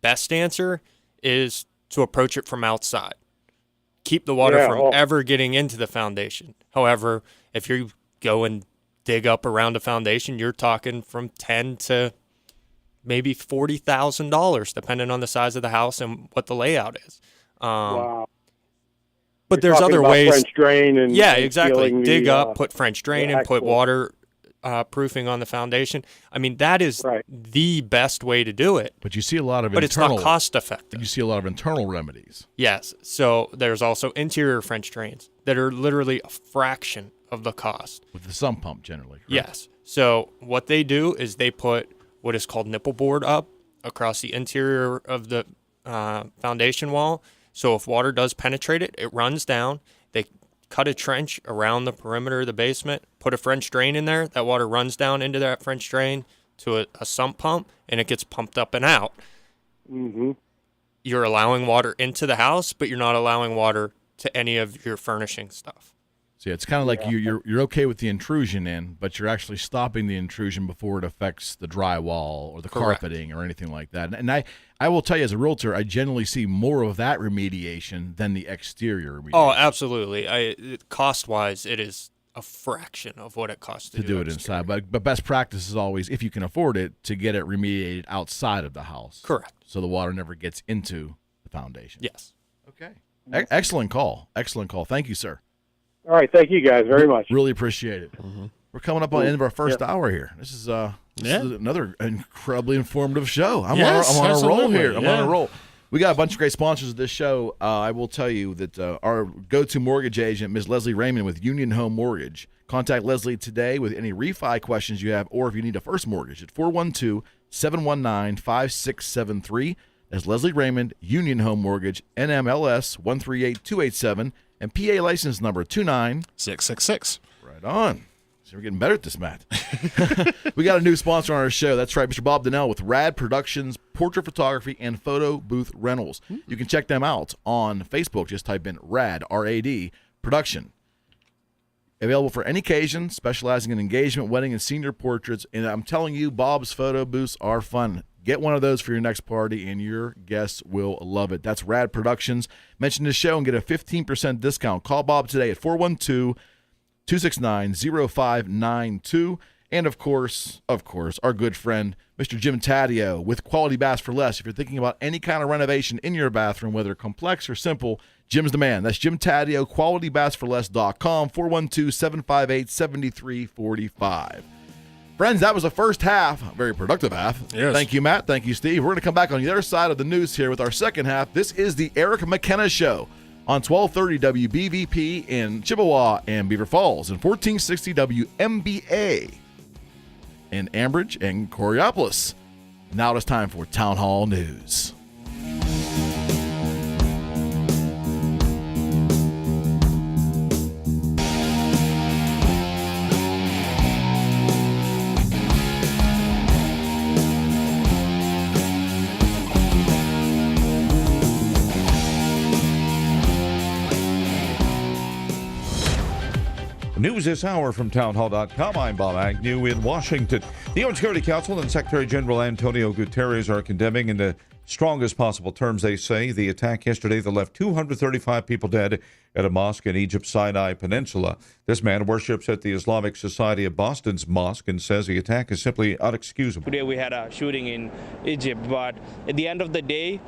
best answer is to approach it from outside. Keep the water from ever getting into the foundation. However, if you go and dig up around a foundation, you're talking from $10,000 to maybe $40,000, depending on the size of the house and what the layout is. Wow. But You're there's other ways. French drain and exactly. sealing Dig the, up, put French drain in, put water proofing on the foundation. I mean, that is the best way to do it. But you see a lot of but it's not cost effective. You see a lot of internal remedies. Yes. So there's also interior French drains that are literally a fraction of the cost. With the sump pump, generally. Correct? Yes. So what they do is they put what is called nipple board up across the interior of the foundation wall. So if water does penetrate it, it runs down. They cut a trench around the perimeter of the basement, put a French drain in there. That water runs down into that French drain to a sump pump, and it gets pumped up and out. Mm-hmm. You're allowing water into the house, but you're not allowing water to any of your furnishing stuff. So yeah, it's kind of like you're okay with the intrusion in, but you're actually stopping the intrusion before it affects the drywall or the carpeting or anything like that. And I will tell you, as a realtor, I generally see more of that remediation than the exterior remediation. Oh, absolutely. Cost-wise, it is a fraction of what it costs to do it inside. But best practice is always, if you can afford it, to get it remediated outside of the house. Correct. So the water never gets into the foundation. Yes. Okay. Excellent call. Excellent call. Thank you, sir. All right, thank you guys very much. Really appreciate it. Mm-hmm. We're coming up on the end of our first hour here. This is another incredibly informative show. I'm on a roll here. I'm on a roll. We got a bunch of great sponsors of this show. I will tell you that our go-to mortgage agent, Ms. Leslie Raymond with Union Home Mortgage. Contact Leslie today with any refi questions you have, or if you need a first mortgage at 412-719-5673. That's Leslie Raymond, Union Home Mortgage, NMLS 138287. And PA license number 29666. Right on. So we're getting better at this, Matt. We got a new sponsor on our show. That's right, Mr. Bob Donnell with Rad Productions, Portrait Photography, and Photo Booth Rentals. You can check them out on Facebook. Just type in RAD, R-A-D, Production. Available for any occasion, specializing in engagement, wedding, and senior portraits. And I'm telling you, Bob's photo booths are fun. Get one of those for your next party, and your guests will love it. That's Rad Productions. Mention the show and get a 15% discount. Call Bob today at 412-269-0592. And, of course, our good friend, Mr. Jim Taddeo with Quality Baths for Less. If you're thinking about any kind of renovation in your bathroom, whether complex or simple, Jim's the man. That's Jim Taddeo, QualityBathsForLess.com, 412-758-7345. Friends, that was the first half, a very productive half. Yes. Thank you, Matt. Thank you, Steve. We're going to come back on the other side of the news here with our second half. This is the Eric McKenna Show on 1230 WBVP in Chippewa and Beaver Falls and 1460 WMBA in Ambridge and Coriopolis. Now it's time for Town Hall News. News this hour from townhall.com. I'm Bob Agnew in Washington. The UN Security Council and Secretary General Antonio Guterres are condemning in the strongest possible terms, they say, the attack yesterday that left 235 people dead at a mosque in Egypt's Sinai Peninsula. This man worships at the Islamic Society of Boston's mosque and says the attack is simply unexcusable. Today we had a shooting in Egypt, but at the end of the day,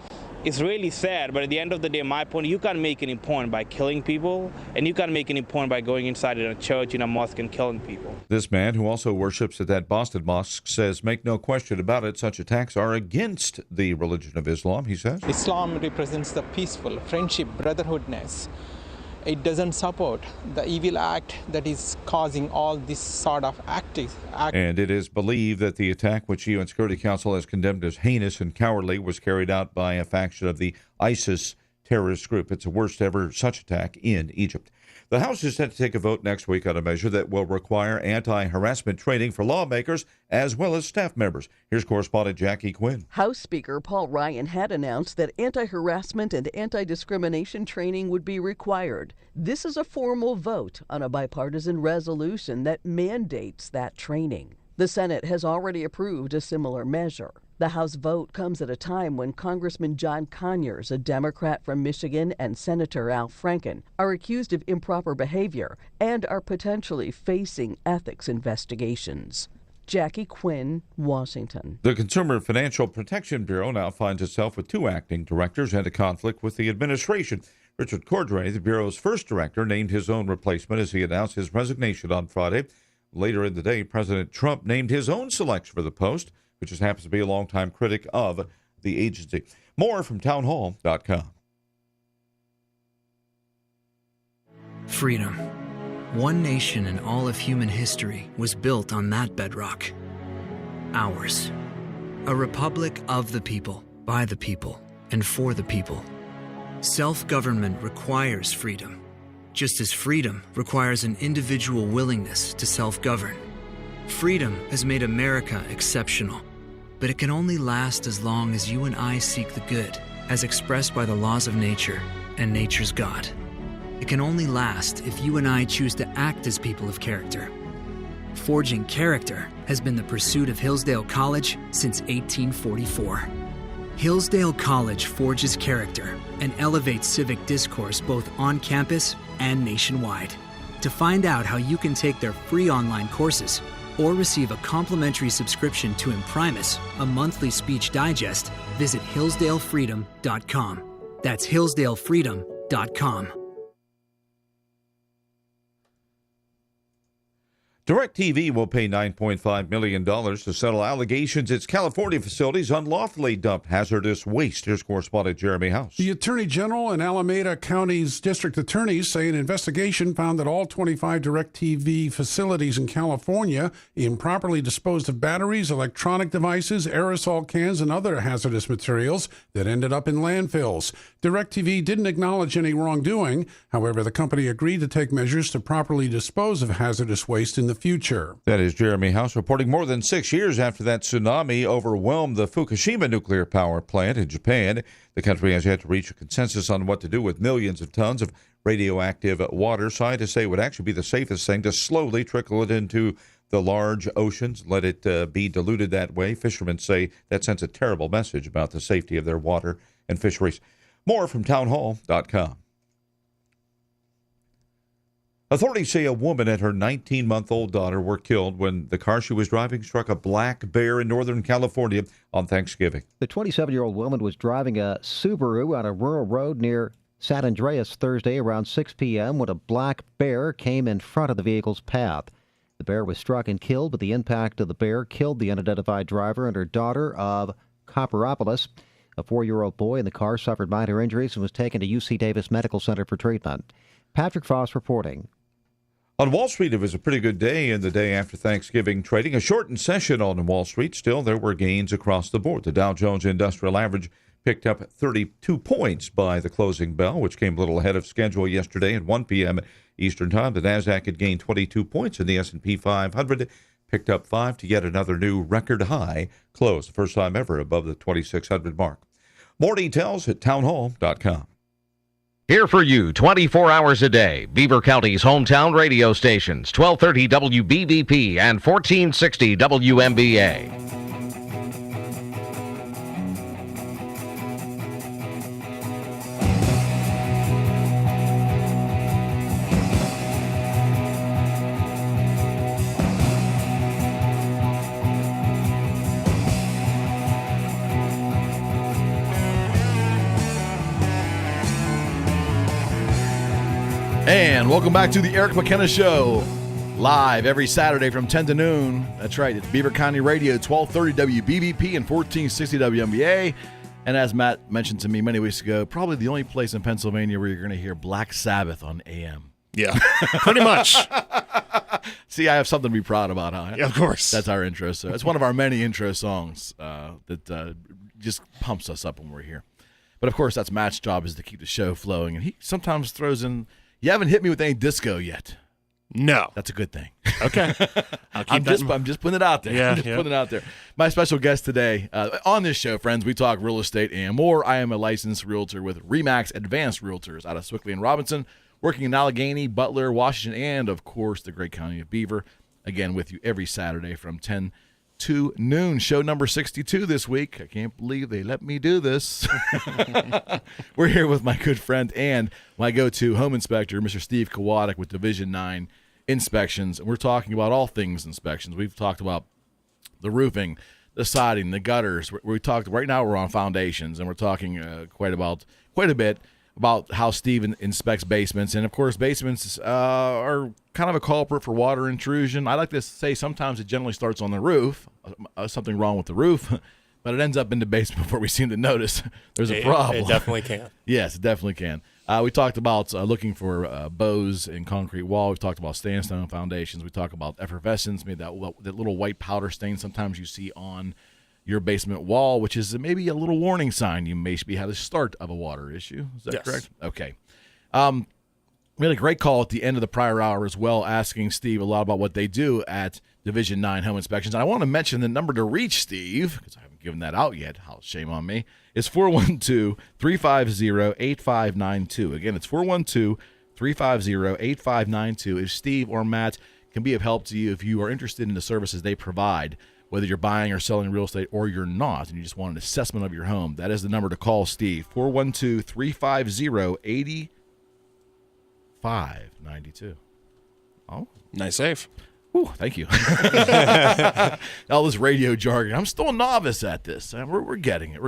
it's really sad, but at the end of the day, my point, you can't make any point by killing people, and you can't make any point by going inside in a church, in a mosque, and killing people. This man, who also worships at that Boston mosque, says, make no question about it, such attacks are against the religion of Islam, he says. Islam represents the peaceful, friendship, brotherhoodness. It doesn't support the evil act that is causing all this sort of act. And it is believed that the attack, which UN Security Council has condemned as heinous and cowardly, was carried out by a faction of the ISIS terrorist group. It's the worst ever such attack in Egypt. The House is set to take a vote next week on a measure that will require anti-harassment training for lawmakers as well as staff members. Here's correspondent Jackie Quinn. House Speaker Paul Ryan had announced that anti-harassment and anti-discrimination training would be required. This is a formal vote on a bipartisan resolution that mandates that training. The Senate has already approved a similar measure. The House vote comes at a time when Congressman John Conyers, a Democrat from Michigan, and Senator Al Franken are accused of improper behavior and are potentially facing ethics investigations. Jackie Quinn, Washington. The Consumer Financial Protection Bureau now finds itself with 2 acting directors and a conflict with the administration. Richard Cordray, the Bureau's first director, named his own replacement as he announced his resignation on Friday. Later in the day, President Trump named his own selection for the post, which just happens to be a longtime critic of the agency. More from townhall.com. Freedom. One nation in all of human history was built on that bedrock. Ours. A republic of the people, by the people, and for the people. Self-government requires freedom, just as freedom requires an individual willingness to self-govern. Freedom has made America exceptional, but it can only last as long as you and I seek the good, as expressed by the laws of nature and nature's God. It can only last if you and I choose to act as people of character. Forging character has been the pursuit of Hillsdale College since 1844. Hillsdale College forges character and elevates civic discourse both on campus and nationwide. To find out how you can take their free online courses or receive a complimentary subscription to Imprimis, a monthly speech digest, visit hillsdalefreedom.com. That's hillsdalefreedom.com. DirecTV will pay $9.5 million to settle allegations its California facilities unlawfully dumped hazardous waste. Here's correspondent Jeremy House. The Attorney General and Alameda County's district attorneys say an investigation found that all 25 DirecTV facilities in California improperly disposed of batteries, electronic devices, aerosol cans, and other hazardous materials that ended up in landfills. DirecTV didn't acknowledge any wrongdoing. However, the company agreed to take measures to properly dispose of hazardous waste in the future. That is Jeremy House reporting. More than 6 years after that tsunami overwhelmed the Fukushima nuclear power plant in Japan, the country has yet to reach a consensus on what to do with millions of tons of radioactive water. Scientists say it would actually be the safest thing to slowly trickle it into the large oceans, let it be diluted that way. Fishermen say that sends a terrible message about the safety of their water and fisheries. More from townhall.com. Authorities say a woman and her 19-month-old daughter were killed when the car she was driving struck a black bear in Northern California on Thanksgiving. The 27-year-old woman was driving a Subaru on a rural road near San Andreas Thursday around 6 p.m. when a black bear came in front of the vehicle's path. The bear was struck and killed, but the impact of the bear killed the unidentified driver and her daughter of Copperopolis. A 4-year-old boy in the car suffered minor injuries and was taken to UC Davis Medical Center for treatment. Patrick Foss reporting. On Wall Street, it was a pretty good day in the day after Thanksgiving trading. A shortened session on Wall Street. Still, there were gains across the board. The Dow Jones Industrial Average picked up 32 points by the closing bell, which came a little ahead of schedule yesterday at 1 p.m. Eastern Time. The Nasdaq had gained 22 points, and the S&P 500 picked up 5 to yet another new record high close, the first time ever above the 2,600 mark. More details at townhall.com. Here for you 24 hours a day. Beaver County's hometown radio stations, 1230 WBVP and 1460 WMBA. And welcome back to the Eric McKenna Show, live every Saturday from 10 to noon. That's right, it's Beaver County Radio, 1230 WBVP and 1460 WMBA. And as Matt mentioned to me many weeks ago, probably the only place in Pennsylvania where you're going to hear Black Sabbath on AM. Yeah, pretty much. See, I have something to be proud about, huh? Yeah, of course. That's our intro. So it's one of our many intro songs that just pumps us up when we're here. But, of course, that's Matt's job, is to keep the show flowing. And he sometimes throws in, you haven't hit me with any disco yet. No. That's a good thing. Okay. I'm just putting it out there. Yeah, Putting it out there. My special guest today on this show, friends, we talk real estate and more. I am a licensed realtor with RE/MAX Advanced Realtors out of Swickley and Robinson, working in Allegheny, Butler, Washington, and, of course, the great county of Beaver. Again, with you every Saturday from 10 to noon. Show number 62 this week. I can't believe they let me do this. We're here with my good friend and my go-to home inspector, Mr. Steve Kowatic with Division 9 Inspections. And we're talking about all things inspections. We've talked about the roofing, the siding, the gutters. We talked, right now we're on foundations, and we're talking quite a bit about how Steve inspects basements. And, of course, basements are kind of a culprit for water intrusion. I like to say sometimes it generally starts on the roof, something wrong with the roof, but it ends up in the basement before we seem to notice there's a problem. It definitely can. Yes, it definitely can. We talked about looking for bows in concrete wall. We've talked about sandstone foundations. We talk about effervescence, maybe that little white powder stain sometimes you see on your basement wall, which is maybe a little warning sign you may be had the start of a water issue. Is that correct? Okay. We had a great call at the end of the prior hour as well, asking Steve a lot about what they do at Division 9 Home Inspections. And I want to mention the number to reach Steve, because I haven't given that out yet. Shame on me. It's 412-350-8592. Again, it's 412-350-8592. If Steve or Matt can be of help to you, if you are interested in the services they provide, whether you're buying or selling real estate or you're not, and you just want an assessment of your home, that is the number to call Steve, 412-350-8592. Oh, nice save. Ooh, thank you. All this radio jargon. I'm still a novice at this. We're getting it.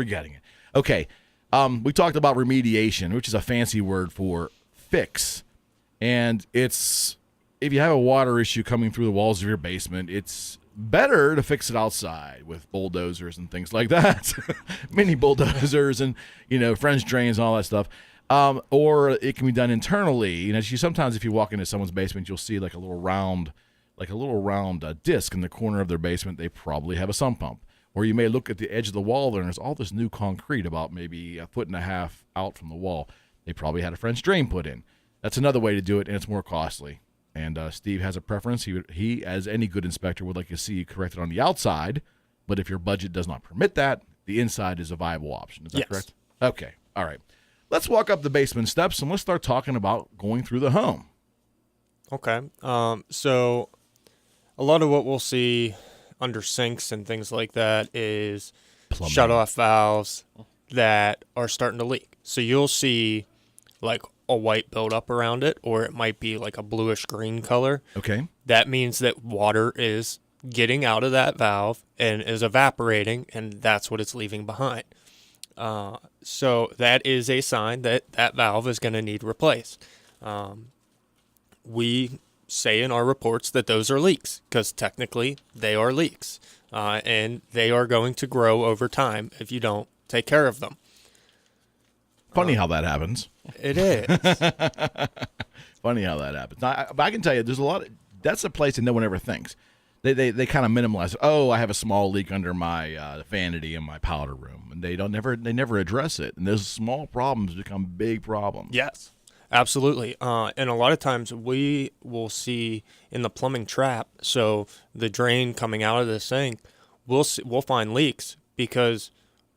Okay. We talked about remediation, which is a fancy word for fix. And it's, if you have a water issue coming through the walls of your basement, it's better to fix it outside with bulldozers and things like that. Mini bulldozers and, French drains and all that stuff. Or it can be done internally. Sometimes if you walk into someone's basement, you'll see like a little round disc in the corner of their basement. They probably have a sump pump. Or you may look at the edge of the wall there, and there's all this new concrete about maybe 1.5 feet out from the wall. They probably had a French drain put in. That's another way to do it, and it's more costly. And Steve has a preference. He, as any good inspector, would like to see you correct it on the outside. But if your budget does not permit that, the inside is a viable option. Is that correct? Okay. All right. Let's walk up the basement steps, and let's start talking about going through the home. Okay. So a lot of what we'll see under sinks and things like that is shut-off valves that are starting to leak. So you'll see like a white buildup around it, or it might be like a bluish-green color. Okay. That means that water is getting out of that valve and is evaporating, and that's what it's leaving behind. So that is a sign that that valve is going to need replaced. We say in our reports that those are leaks because technically they are leaks, and they are going to grow over time if you don't take care of them. Funny how that happens. It is. Funny how that happens. Now, I can tell you, there's a lot. That's a place that no one ever thinks. They kind of minimalize. Oh, I have a small leak under my vanity in my powder room, and they never address it. And those small problems become big problems. Yes, absolutely. And a lot of times we will see in the plumbing trap, so the drain coming out of the sink, we'll find leaks because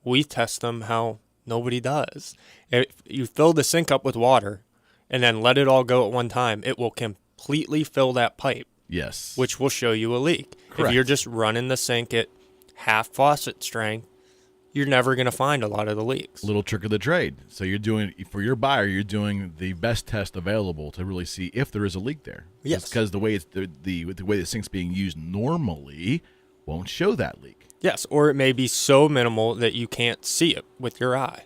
we test them how nobody does. If you fill the sink up with water and then let it all go at one time, it will completely fill that pipe. Yes. Which will show you a leak. Correct. If you're just running the sink at half faucet strength, you're never going to find a lot of the leaks. Little trick of the trade. So you're doing, for your buyer, you're doing the best test available to really see if there is a leak there. Yes. Because the way the way the sink's being used normally won't show that leak. Yes, or it may be so minimal that you can't see it with your eye.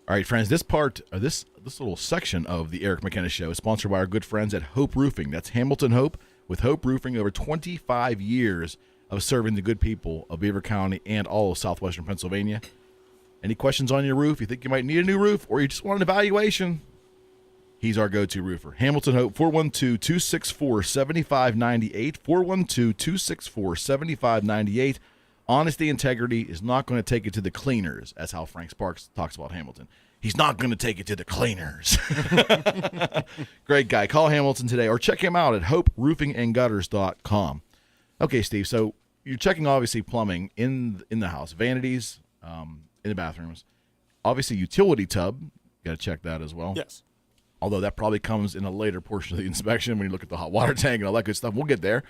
All right, friends, this little section of the Eric McKenna Show is sponsored by our good friends at Hope Roofing. That's Hamilton Hope, with Hope Roofing, over 25 years of serving the good people of Beaver County and all of southwestern Pennsylvania. Any questions on your roof? You think you might need a new roof, or you just want an evaluation? He's our go-to roofer. Hamilton Hope, 412-264-7598, 412-264-7598. Honesty, integrity is not going to take it to the cleaners. That's how Frank Sparks talks about Hamilton. He's not going to take it to the cleaners. Great guy. Call Hamilton today or check him out at hoperoofingandgutters.com. Okay, Steve, so you're checking, obviously, plumbing in the house, vanities in the bathrooms. Obviously, utility tub, got to check that as well. Yes. Although that probably comes in a later portion of the inspection when you look at the hot water tank and all that good stuff. We'll get there.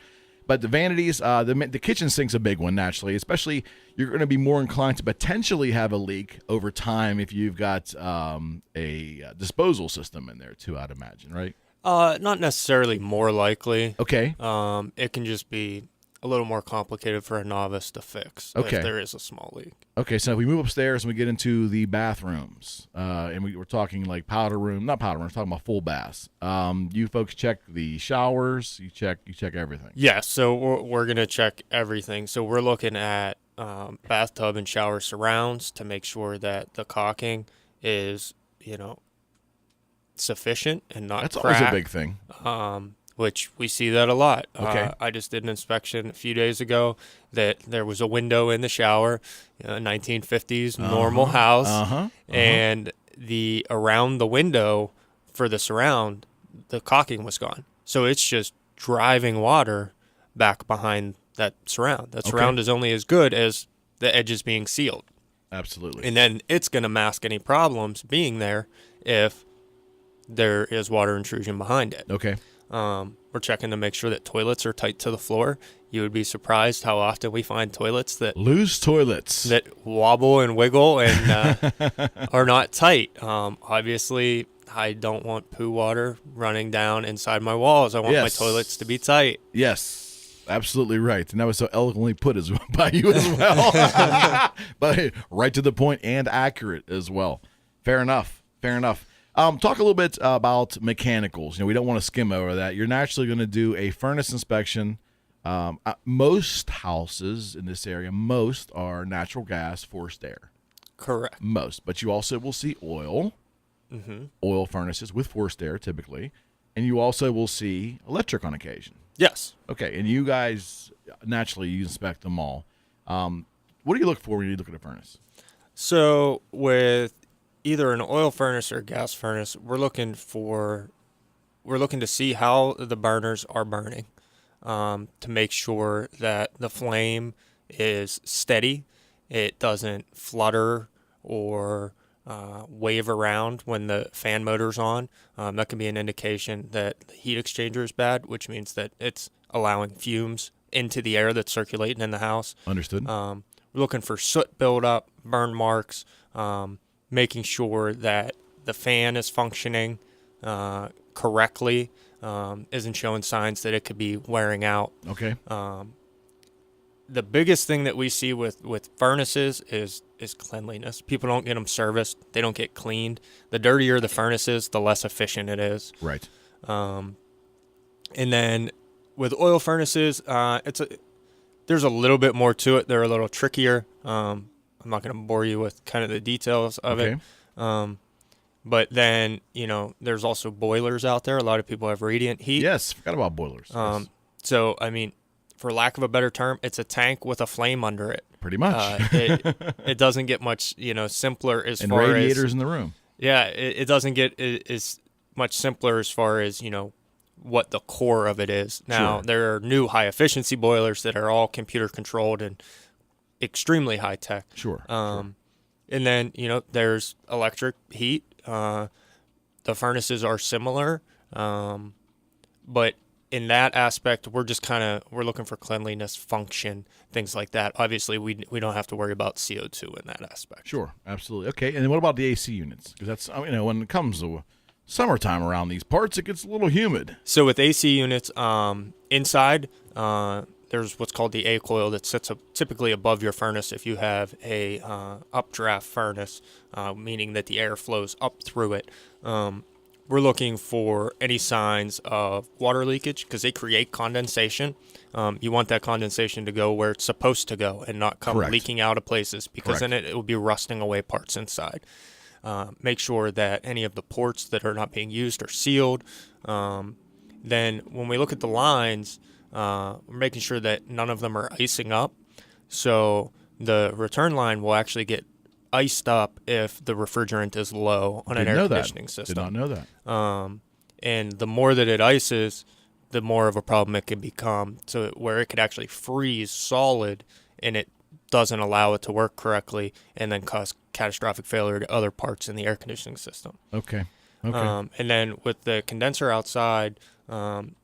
But the vanities, the kitchen sink's a big one, naturally. Especially, you're going to be more inclined to potentially have a leak over time if you've got a disposal system in there, too, I'd imagine, right? Not necessarily more likely. Okay. It can just be a little more complicated for a novice to fix if there is a small leak. Okay, so if we move upstairs and we get into the bathrooms, and we're talking like not powder room, we're talking about full baths. You folks check the showers, you check everything. Yes, so we're going to check everything. So we're looking at bathtub and shower surrounds to make sure that the caulking is, sufficient and not That's cracked. always a big thing. Which we see that a lot. Okay. I just did an inspection a few days ago that there was a window in the shower, 1950s normal house, and the around the window for the surround, the caulking was gone. So it's just driving water back behind that surround. That surround is only as good as the edges being sealed. Absolutely. And then it's going to mask any problems being there if there is water intrusion behind it. Okay. We're checking to make sure that toilets are tight to the floor. You would be surprised how often we find toilets that loose toilets that wobble and wiggle and are not tight. Obviously, I don't want poo water running down inside my walls. I want my toilets to be tight. Yes, absolutely right. And that was so eloquently put by you as well. But right to the point and accurate as well. Fair enough. Talk a little bit about mechanicals. We don't want to skim over that. You're naturally going to do a furnace inspection. Most houses in this area, are natural gas forced air. Correct. Most. But you also will see oil furnaces with forced air typically. And you also will see electric on occasion. Yes. Okay. And you guys, naturally, you inspect them all. What do you look for when you look at a furnace? So with either an oil furnace or a gas furnace, we're looking to see how the burners are burning, to make sure that the flame is steady, it doesn't flutter or wave around when the fan motor's on. That can be an indication that the heat exchanger is bad, which means that it's allowing fumes into the air that's circulating in the house. Understood. We're looking for soot buildup, burn marks, making sure that the fan is functioning correctly, isn't showing signs that it could be wearing out. Okay. The biggest thing that we see with furnaces is cleanliness. People don't get them serviced. They don't get cleaned. The dirtier the furnace is, the less efficient it is. Right. And then with oil furnaces, there's a little bit more to it. They're a little trickier. I'm not going to bore you with kind of the details of it. But then, there's also boilers out there. A lot of people have radiant heat. Yes, forgot about boilers. Yes. So, for lack of a better term, it's a tank with a flame under it. Pretty much. It doesn't get much, simpler as and far as... And radiators in the room. Yeah, it doesn't get as much simpler as far as, what the core of it is. Now, there are new high-efficiency boilers that are all computer-controlled and extremely high tech. Sure. And then, there's electric heat. The furnaces are similar. But in that aspect, we're looking for cleanliness, function, things like that. Obviously, we don't have to worry about CO2 in that aspect. Sure. Absolutely. Okay. And then what about the AC units? Because that's, when it comes to summertime around these parts, it gets a little humid. So with AC units, inside, there's what's called the A coil that sits typically above your furnace if you have a updraft furnace, meaning that the air flows up through it. We're looking for any signs of water leakage because they create condensation. You want that condensation to go where it's supposed to go and not come leaking out of places, because then it will be rusting away parts inside. Make sure that any of the ports that are not being used are sealed. Then when we look at the lines, we're making sure that none of them are icing up. So the return line will actually get iced up if the refrigerant is low on an air conditioning system. Did not know that. And the more that it ices, the more of a problem it can become, to where it could actually freeze solid and it doesn't allow it to work correctly and then cause catastrophic failure to other parts in the air conditioning system. Okay. And then with the condenser outside,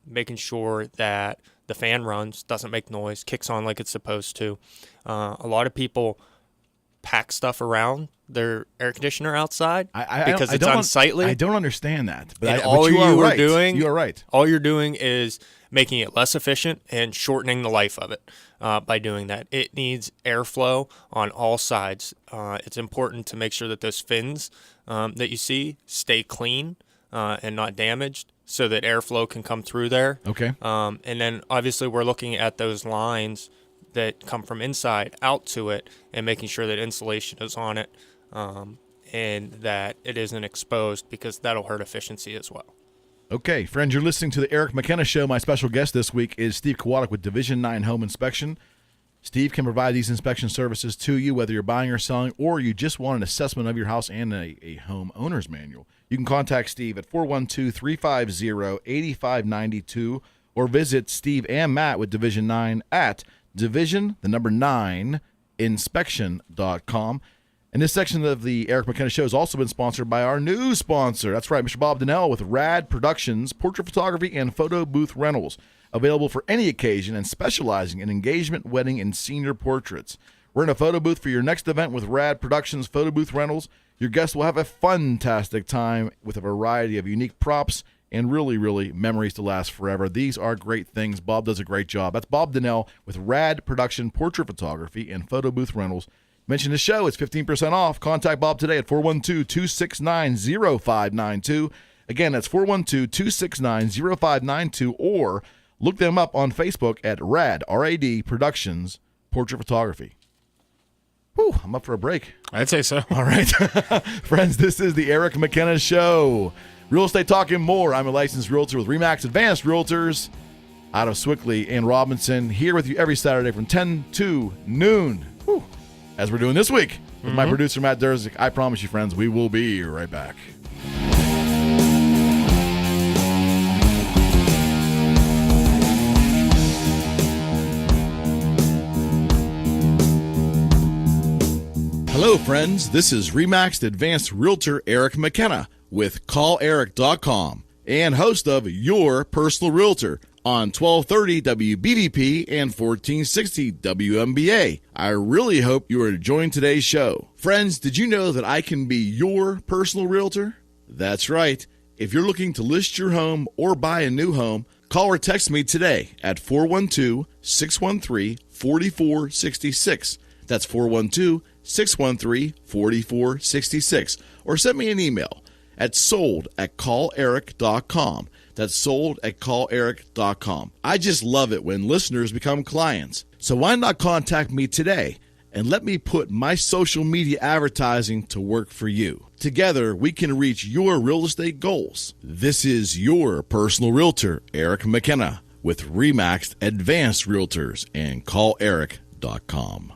making sure that the fan runs, doesn't make noise, kicks on like it's supposed to. A lot of people pack stuff around their air conditioner outside because it's unsightly. I don't understand that. But you are right. All you're doing is making it less efficient and shortening the life of it by doing that. It needs airflow on all sides. It's important to make sure that those fins that you see stay clean and not damaged, so that airflow can come through there. Okay. And then obviously we're looking at those lines that come from inside out to it and making sure that insulation is on it and that it isn't exposed, because that'll hurt efficiency as well. Okay, friends, you're listening to the Eric McKenna Show. My special guest this week is Steve Kowatic with Division 9 Home Inspection. Steve can provide these inspection services to you, whether you're buying or selling, or you just want an assessment of your house and a home owner's manual. You can contact Steve at 412-350-8592 or visit Steve and Matt with Division 9 at division9inspection.com. And this section of the Eric McKenna Show has also been sponsored by our new sponsor. That's right, Mr. Bob Donnell with Rad Productions, portrait photography and photo booth rentals. Available for any occasion and specializing in engagement, wedding, and senior portraits. We're in a photo booth for your next event with Rad Productions photo booth rentals. Your guests will have a fantastic time with a variety of unique props and really, really memories to last forever. These are great things. Bob does a great job. That's Bob Donnell with Rad Production portrait photography and photo booth rentals. Mention the show. It's 15% off. Contact Bob today at 412-269-0592. Again, that's 412-269-0592, or look them up on Facebook at Rad, R-A-D, Productions, Portrait Photography. Whew, I'm up for a break. I'd say so. All right. Friends, this is the Eric McKenna Show. Real estate talking more. I'm a licensed realtor with RE/MAX Advanced Realtors out of Swickley and Robinson, here with you every Saturday from 10 to noon. Whew. As we're doing this week with my producer, Matt Durzik. I promise you, friends, we will be right back. Hello, friends. This is RE/MAX Advanced Realtor Eric McKenna with CallEric.com and host of Your Personal Realtor on 1230 WBVP and 1460 WMBA. I really hope you are enjoying today's show. Friends, did you know that I can be your personal realtor? That's right. If you're looking to list your home or buy a new home, call or text me today at 412-613-4466. That's 412-613-4466. Or send me an email at sold@calleric.com. That's sold@calleric.com. I just love it when listeners become clients. So why not contact me today and let me put my social media advertising to work for you. Together, we can reach your real estate goals. This is your personal realtor, Eric McKenna, with RE/MAX Advanced Realtors and CallEric.com.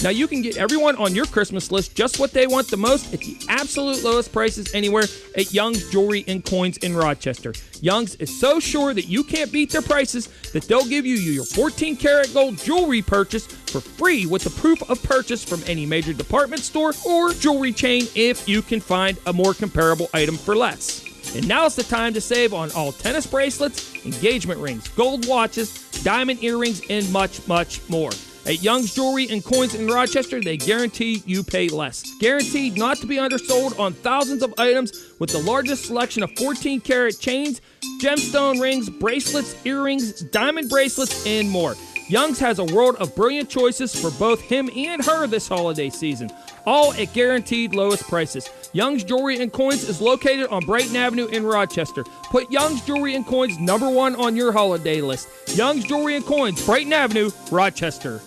Now you can get everyone on your Christmas list just what they want the most at the absolute lowest prices anywhere at Young's Jewelry and Coins in Rochester. Young's is so sure that you can't beat their prices that they'll give you your 14-karat gold jewelry purchase for free with the proof of purchase from any major department store or jewelry chain if you can find a more comparable item for less. And now's the time to save on all tennis bracelets, engagement rings, gold watches, diamond earrings, and much, much more. At Young's Jewelry and Coins in Rochester, they guarantee you pay less. Guaranteed not to be undersold on thousands of items with the largest selection of 14-karat chains, gemstone rings, bracelets, earrings, diamond bracelets, and more. Young's has a world of brilliant choices for both him and her this holiday season, all at guaranteed lowest prices. Young's Jewelry and Coins is located on Brighton Avenue in Rochester. Put Young's Jewelry and Coins #1 on your holiday list. Young's Jewelry and Coins, Brighton Avenue, Rochester.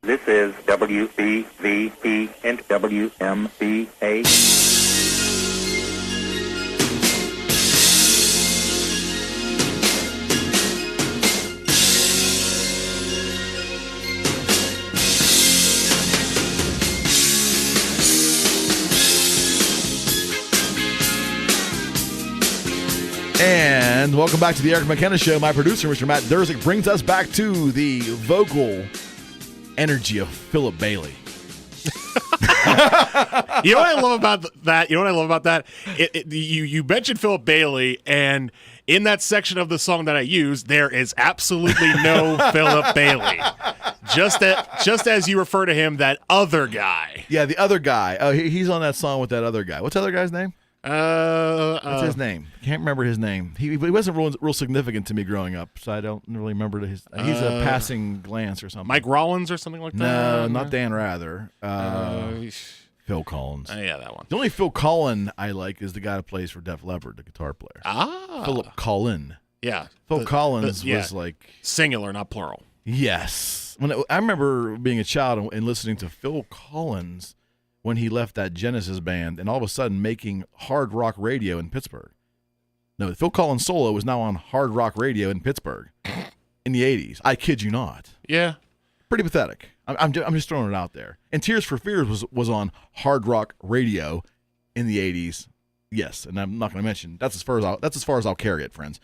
This is WBVP and WMBA. And welcome back to the Eric McKenna Show. My producer, Mr. Matt Durzik, brings us back to the vocal energy of Philip Bailey. You know what I love about that? You mentioned Philip Bailey, and in that section of the song that I used, there is absolutely no Philip Bailey. Just as you refer to him, that other guy. Yeah, the other guy. Oh, he's on that song with that other guy. What's the other guy's name? What's his name? Can't remember his name. He wasn't real significant to me growing up, so I don't really remember his. He's a passing glance or something. Mike Rollins or something like that? No, not Dan Rather. Phil Collins. Yeah, that one. The only Phil Collin I like is the guy who plays for Def Leppard, the guitar player. Philip Collin. Yeah. Phil Collins was like singular, not plural. Yes. I remember being a child and listening to Phil Collins when he left that Genesis band and all of a sudden making hard rock radio in Pittsburgh. No, Phil Collins solo is now on hard rock radio in Pittsburgh in the 80s. I kid you not. Yeah. Pretty pathetic. I'm just throwing it out there. And Tears for Fears was on hard rock radio in the 80s. Yes, and I'm not going to mention that's as far as I'll carry it, friends.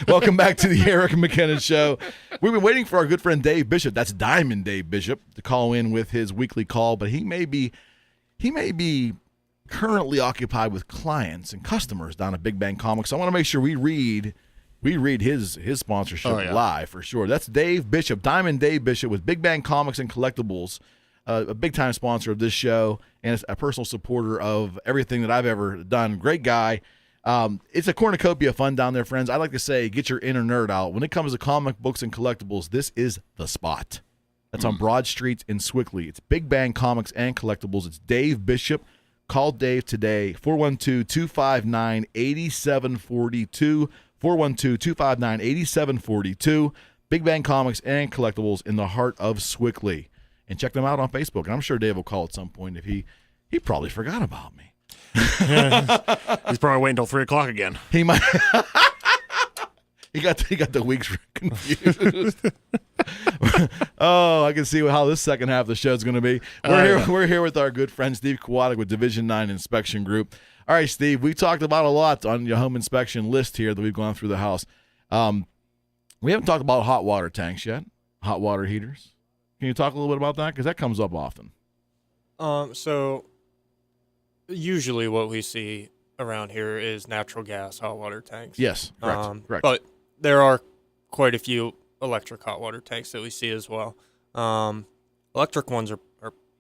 Welcome back to the Eric McKenna Show. We've been waiting for our good friend Dave Bishop. That's Diamond Dave Bishop to call in with his weekly call, but he may be currently occupied with clients and customers down at Big Bang Comics. So I want to make sure we read his sponsorship live for sure. That's Dave Bishop, Diamond Dave Bishop with Big Bang Comics and Collectibles. A big-time sponsor of this show and a personal supporter of everything that I've ever done. Great guy. It's a cornucopia of fun down there, friends. I like to say, get your inner nerd out. When it comes to comic books and collectibles, this is the spot. That's on Broad Street in Swickley. It's Big Bang Comics and Collectibles. It's Dave Bishop. Call Dave today, 412-259-8742, 412-259-8742. Big Bang Comics and Collectibles in the heart of Swickley. And check them out on Facebook. And I'm sure Dave will call at some point if he probably forgot about me. He's probably waiting until 3 o'clock again. He might. he got the weeks confused. Oh, I can see how this second half of the show is going to be. We're here with our good friend Steve Kowatic with Division 9 Inspection Group. All right, Steve, we talked about a lot on your home inspection list here that we've gone through the house. We haven't talked about hot water tanks yet, hot water heaters. Can you talk a little bit about that? Because that comes up often. So usually what we see around here is natural gas hot water tanks. Yes, correct. But there are quite a few electric hot water tanks that we see as well. Electric ones are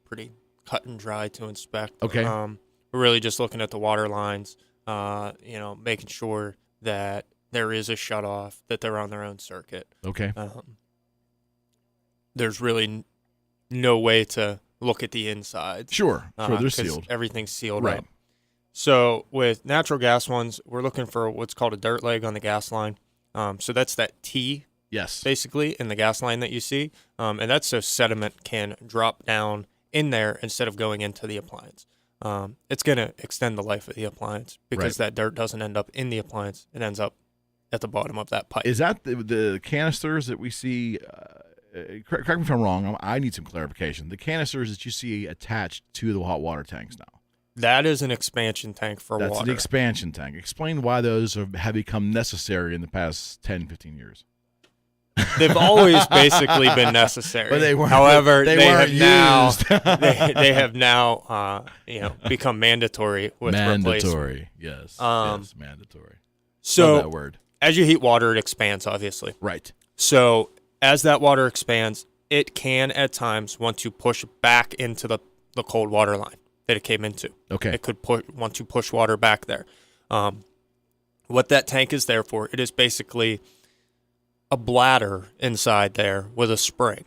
pretty cut and dry to inspect. Okay. We're really just looking at the water lines, making sure that there is a shutoff, that they're on their own circuit. Okay. There's really no way to look at the inside. Sure, they're sealed. Everything's sealed right. up. So with natural gas ones, we're looking for what's called a dirt leg on the gas line. So that's that T, basically, in the gas line that you see. And that's so sediment can drop down in there instead of going into the appliance. It's going to extend the life of the appliance because that dirt doesn't end up in the appliance. It ends up at the bottom of that pipe. Is that the canisters that we see? Correct me if I'm wrong. I need some clarification. The canisters that you see attached to the hot water tanks now. That is an expansion tank for water. That's the expansion tank. Explain why those have become necessary in the past 10, 15 years. They've always basically been necessary. But they weren't. However, they weren't have used. they have now become mandatory with replacement. Yes, mandatory. So love that word. As you heat water, it expands, obviously. Right. So as that water expands, it can at times want to push back into the cold water line that it came into. Okay. It could want to push water back there. What that tank is there for, it is basically a bladder inside there with a spring.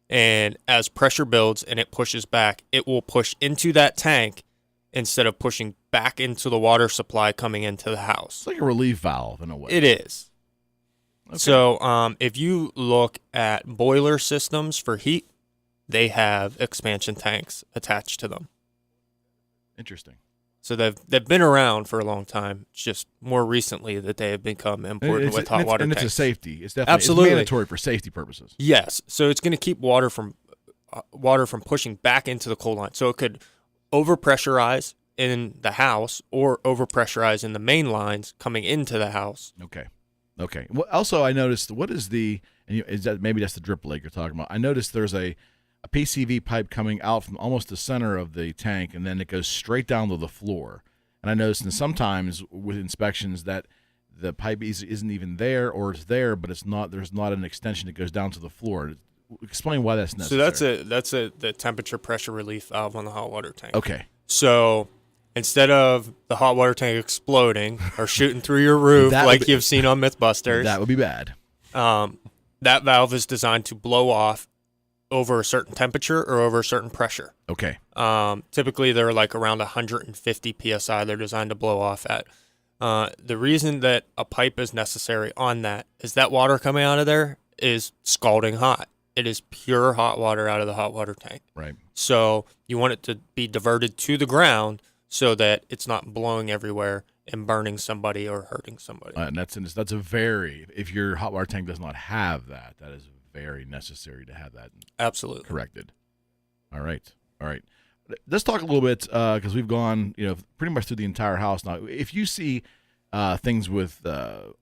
And as pressure builds and it pushes back, it will push into that tank instead of pushing back into the water supply coming into the house. It's like a relief valve in a way. It is. Okay. So if you look at boiler systems for heat, they have expansion tanks attached to them. Interesting. So they've been around for a long time. It's just more recently that they have become important with hot water tanks. And it's a safety. It's definitely Absolutely. It's mandatory for safety purposes. Yes. So it's going to keep water from pushing back into the cold line. So it could overpressurize in the house or overpressurize in the main lines coming into the house. Okay. Well, also, I noticed, is that maybe that's the drip leg you're talking about? I noticed there's a PCV pipe coming out from almost the center of the tank, and then it goes straight down to the floor. And I noticed that sometimes with inspections that the pipe isn't even there, or it's there, but it's not. There's not an extension that goes down to the floor. Explain why that's necessary. So that's the temperature pressure relief valve on the hot water tank. Okay. So instead of the hot water tank exploding or shooting through your roof like you've seen on Mythbusters, that would be bad. That valve is designed to blow off over a certain temperature or over a certain pressure. Okay. Typically, they're like around 150 psi. They're designed to blow off at. The reason that a pipe is necessary on that is that water coming out of there is scalding hot. It is pure hot water out of the hot water tank. Right. So you want it to be diverted to the ground so that it's not blowing everywhere and burning somebody or hurting somebody. And that's a very, if your hot water tank does not have that is very necessary to have that absolutely corrected. All right. Let's talk a little bit because we've gone, pretty much through the entire house now. If you see things with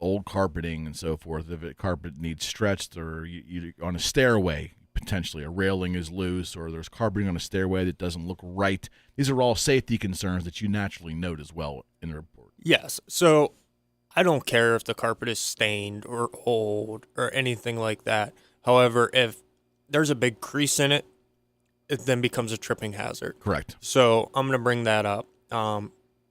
old carpeting and so forth, if a carpet needs stretched, or you on a stairway, potentially a railing is loose, or there's carpeting on a stairway that doesn't look right, these are all safety concerns that you naturally note as well in the report. Yes. So I don't care if the carpet is stained or old or anything like that. However, if there's a big crease in it, it then becomes a tripping hazard. Correct. So I'm going to bring that up.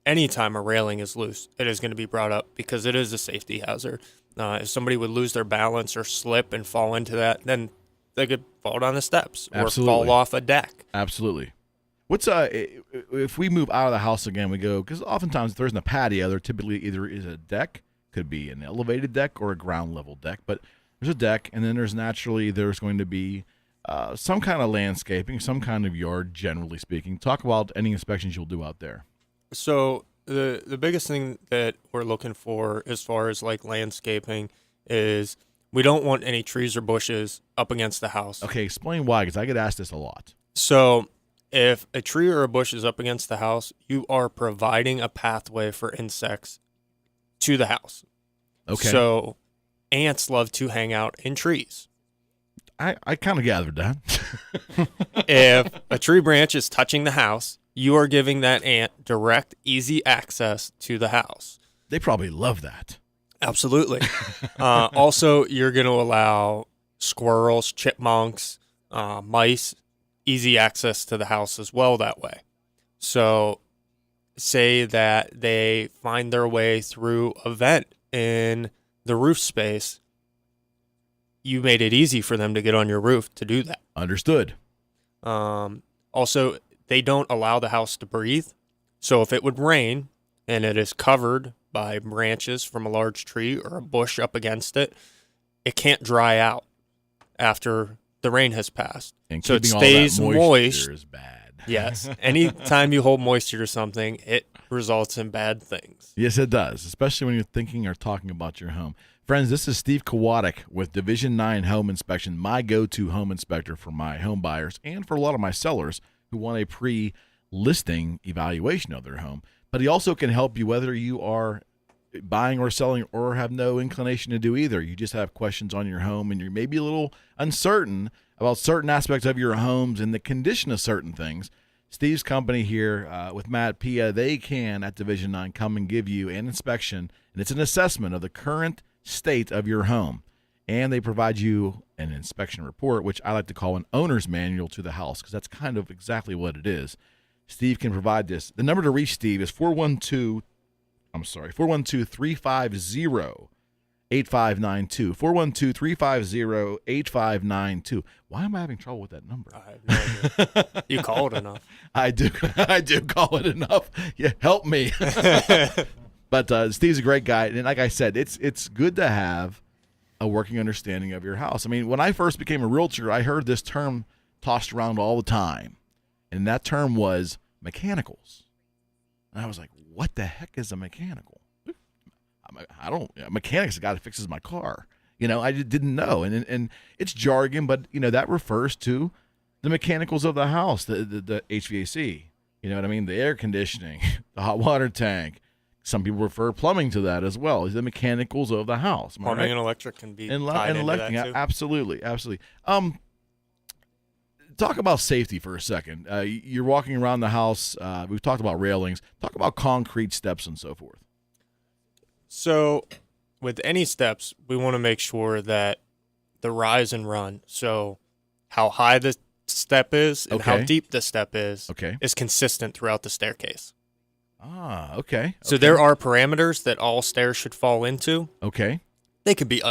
Anytime a railing is loose, it is going to be brought up because it is a safety hazard. If somebody would lose their balance or slip and fall into that, then they could fall down the steps or fall off a deck. Absolutely. What's if we move out of the house again, we go, because oftentimes if there isn't a patio, there typically either is a deck, could be an elevated deck or a ground level deck, but there's a deck, and then there's going to be some kind of landscaping, some kind of yard, generally speaking. Talk about any inspections you'll do out there. So the biggest thing that we're looking for as far as like landscaping is we don't want any trees or bushes up against the house. Okay, explain why, because I get asked this a lot. So if a tree or a bush is up against the house, you are providing a pathway for insects to the house. Okay. So ants love to hang out in trees. I kind of gathered that. If a tree branch is touching the house, you are giving that ant direct, easy access to the house. They probably love that. Absolutely. Also, you're going to allow squirrels, chipmunks, mice, easy access to the house as well that way. So say that they find their way through a vent in the roof space. You made it easy for them to get on your roof to do that. Understood. Also, they don't allow the house to breathe. So if it would rain and it is covered by branches from a large tree or a bush up against it, it can't dry out after the rain has passed. And so it keeping stays all that moisture moist. Is bad. Yes. Anytime you hold moisture to something, it results in bad things. Yes, it does, especially when you're thinking or talking about your home. Friends, this is Steve Kowatic with Division 9 Home Inspection, my go-to home inspector for my home buyers and for a lot of my sellers who want a pre-listing evaluation of their home. But he also can help you whether you are buying or selling or have no inclination to do either. You just have questions on your home and you're maybe a little uncertain about certain aspects of your homes and the condition of certain things. Steve's company here with Matt Pia, they can at Division 9 come and give you an inspection, and it's an assessment of the current state of your home. And they provide you an inspection report, which I like to call an owner's manual to the house, because that's kind of exactly what it is. Steve can provide this. The number to reach Steve is 412-350-8592. 412-350-8592. Why am I having trouble with that number? I have no idea. You call it enough. I do call it enough. Yeah, help me. But Steve's a great guy, and like I said, it's good to have a working understanding of your house. I mean, when I first became a realtor, I heard this term tossed around all the time, and that term was mechanicals. And I was like, what the heck is a mechanical? A mechanic's the guy that fixes my car. I just didn't know. And it's jargon, but, that refers to the mechanicals of the house, the HVAC. You know what I mean? The air conditioning, the hot water tank. Some people refer plumbing to that as well. The mechanicals of the house. Plumbing and electric can be tied into that too. Absolutely. Talk about safety for a second. You're walking around the house. We've talked about railings. Talk about concrete steps and so forth. So with any steps, we want to make sure that the rise and run, so how high the step is and how deep the step is consistent throughout the staircase. Ah, okay. So there are parameters that all stairs should fall into. Okay. They could be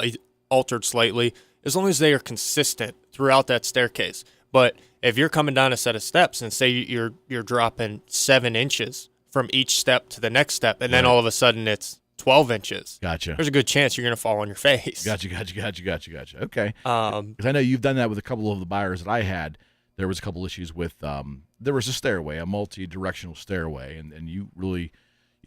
altered slightly as long as they are consistent throughout that staircase. But if you're coming down a set of steps and say you're dropping 7 inches from each step to the next step, and then all of a sudden it's 12 inches. Gotcha. There's a good chance you're going to fall on your face. Gotcha. Okay. Because I know you've done that with a couple of the buyers that I had. There was a couple issues with there was a stairway, a multi-directional stairway, and you really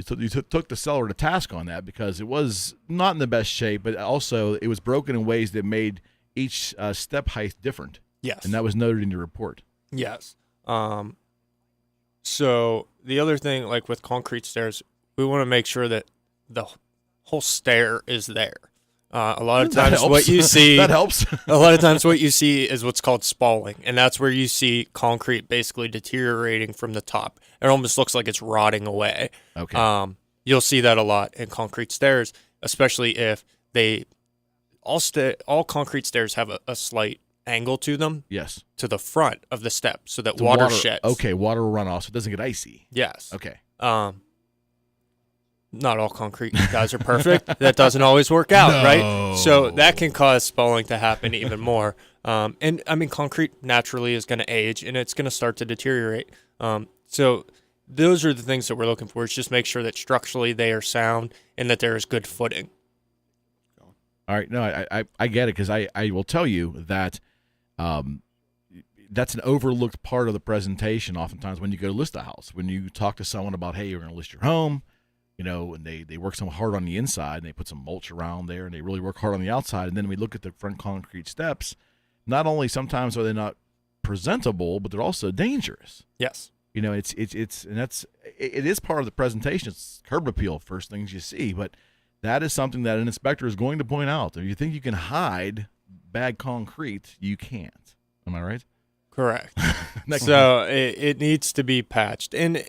took the seller to task on that because it was not in the best shape, but also it was broken in ways that made each step height different. Yes. And that was noted in your report. Yes. So the other thing, like with concrete stairs, we want to make sure that the whole stair is there. A lot of times what you see that helps. A lot of times what you see is what's called spalling, and that's where you see concrete basically deteriorating from the top. It almost looks like it's rotting away. Okay. You'll see that a lot in concrete stairs, especially if all concrete stairs have a slight angle to them. Yes. To the front of the step so that water sheds. Okay, water will run off so it doesn't get icy. Yes. Okay. Not all concrete guys are perfect. That doesn't always work out, right? So that can cause spalling to happen even more. And I mean, concrete naturally is going to age and it's going to start to deteriorate. So those are the things that we're looking for. Is just make sure that structurally they are sound and that there is good footing. All right. No, I get it because I will tell you that that's an overlooked part of the presentation oftentimes when you go to list a house. When you talk to someone about, hey, you're going to list your home, and they work so hard on the inside and they put some mulch around there and they really work hard on the outside. And then we look at the front concrete steps. Not only sometimes are they not presentable, but they're also dangerous. Yes. It is part of the presentation. It's curb appeal, first things you see, but that is something that an inspector is going to point out. If you think you can hide bad concrete, you can't. Am I right? Correct. So it needs to be patched. And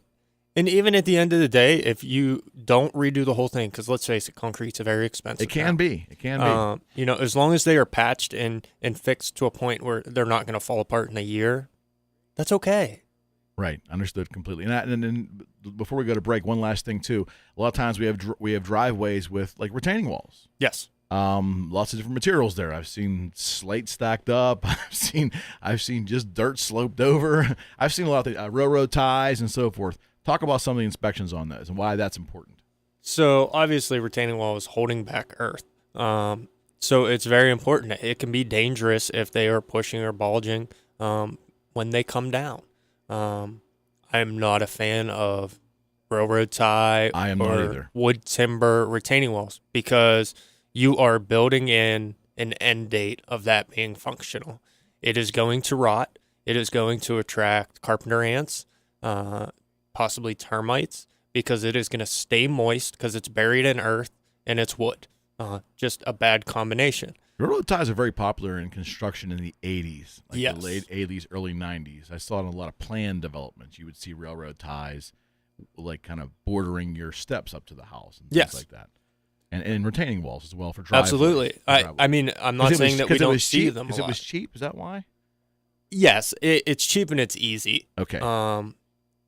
even at the end of the day, if you don't redo the whole thing, because let's face it, concrete's very expensive. It can be. As long as they are patched and fixed to a point where they're not going to fall apart in a year, that's okay. Right. Understood completely. And before we go to break, one last thing too. A lot of times we have driveways with like retaining walls. Yes. Lots of different materials there. I've seen slate stacked up. I've seen just dirt sloped over. I've seen a lot of railroad ties and so forth. Talk about some of the inspections on those and why that's important. So obviously retaining wall is holding back earth. So it's very important. It can be dangerous if they are pushing or bulging when they come down. I'm not a fan of railroad tie or wood timber retaining walls because you are building in an end date of that being functional. It is going to rot. It is going to attract carpenter ants, possibly termites, because it is going to stay moist because it's buried in earth and it's wood. Just a bad combination. Railroad ties are very popular in construction in the 80s, like yes. the late 80s, early 90s. I saw it in a lot of planned developments. You would see railroad ties like kind of bordering your steps up to the house and things like that. And retaining walls as well for driveway. Absolutely. I mean, I'm not saying that we don't see them a Because lot. it was cheap? Is that why? Yes, it's cheap and it's easy. Okay.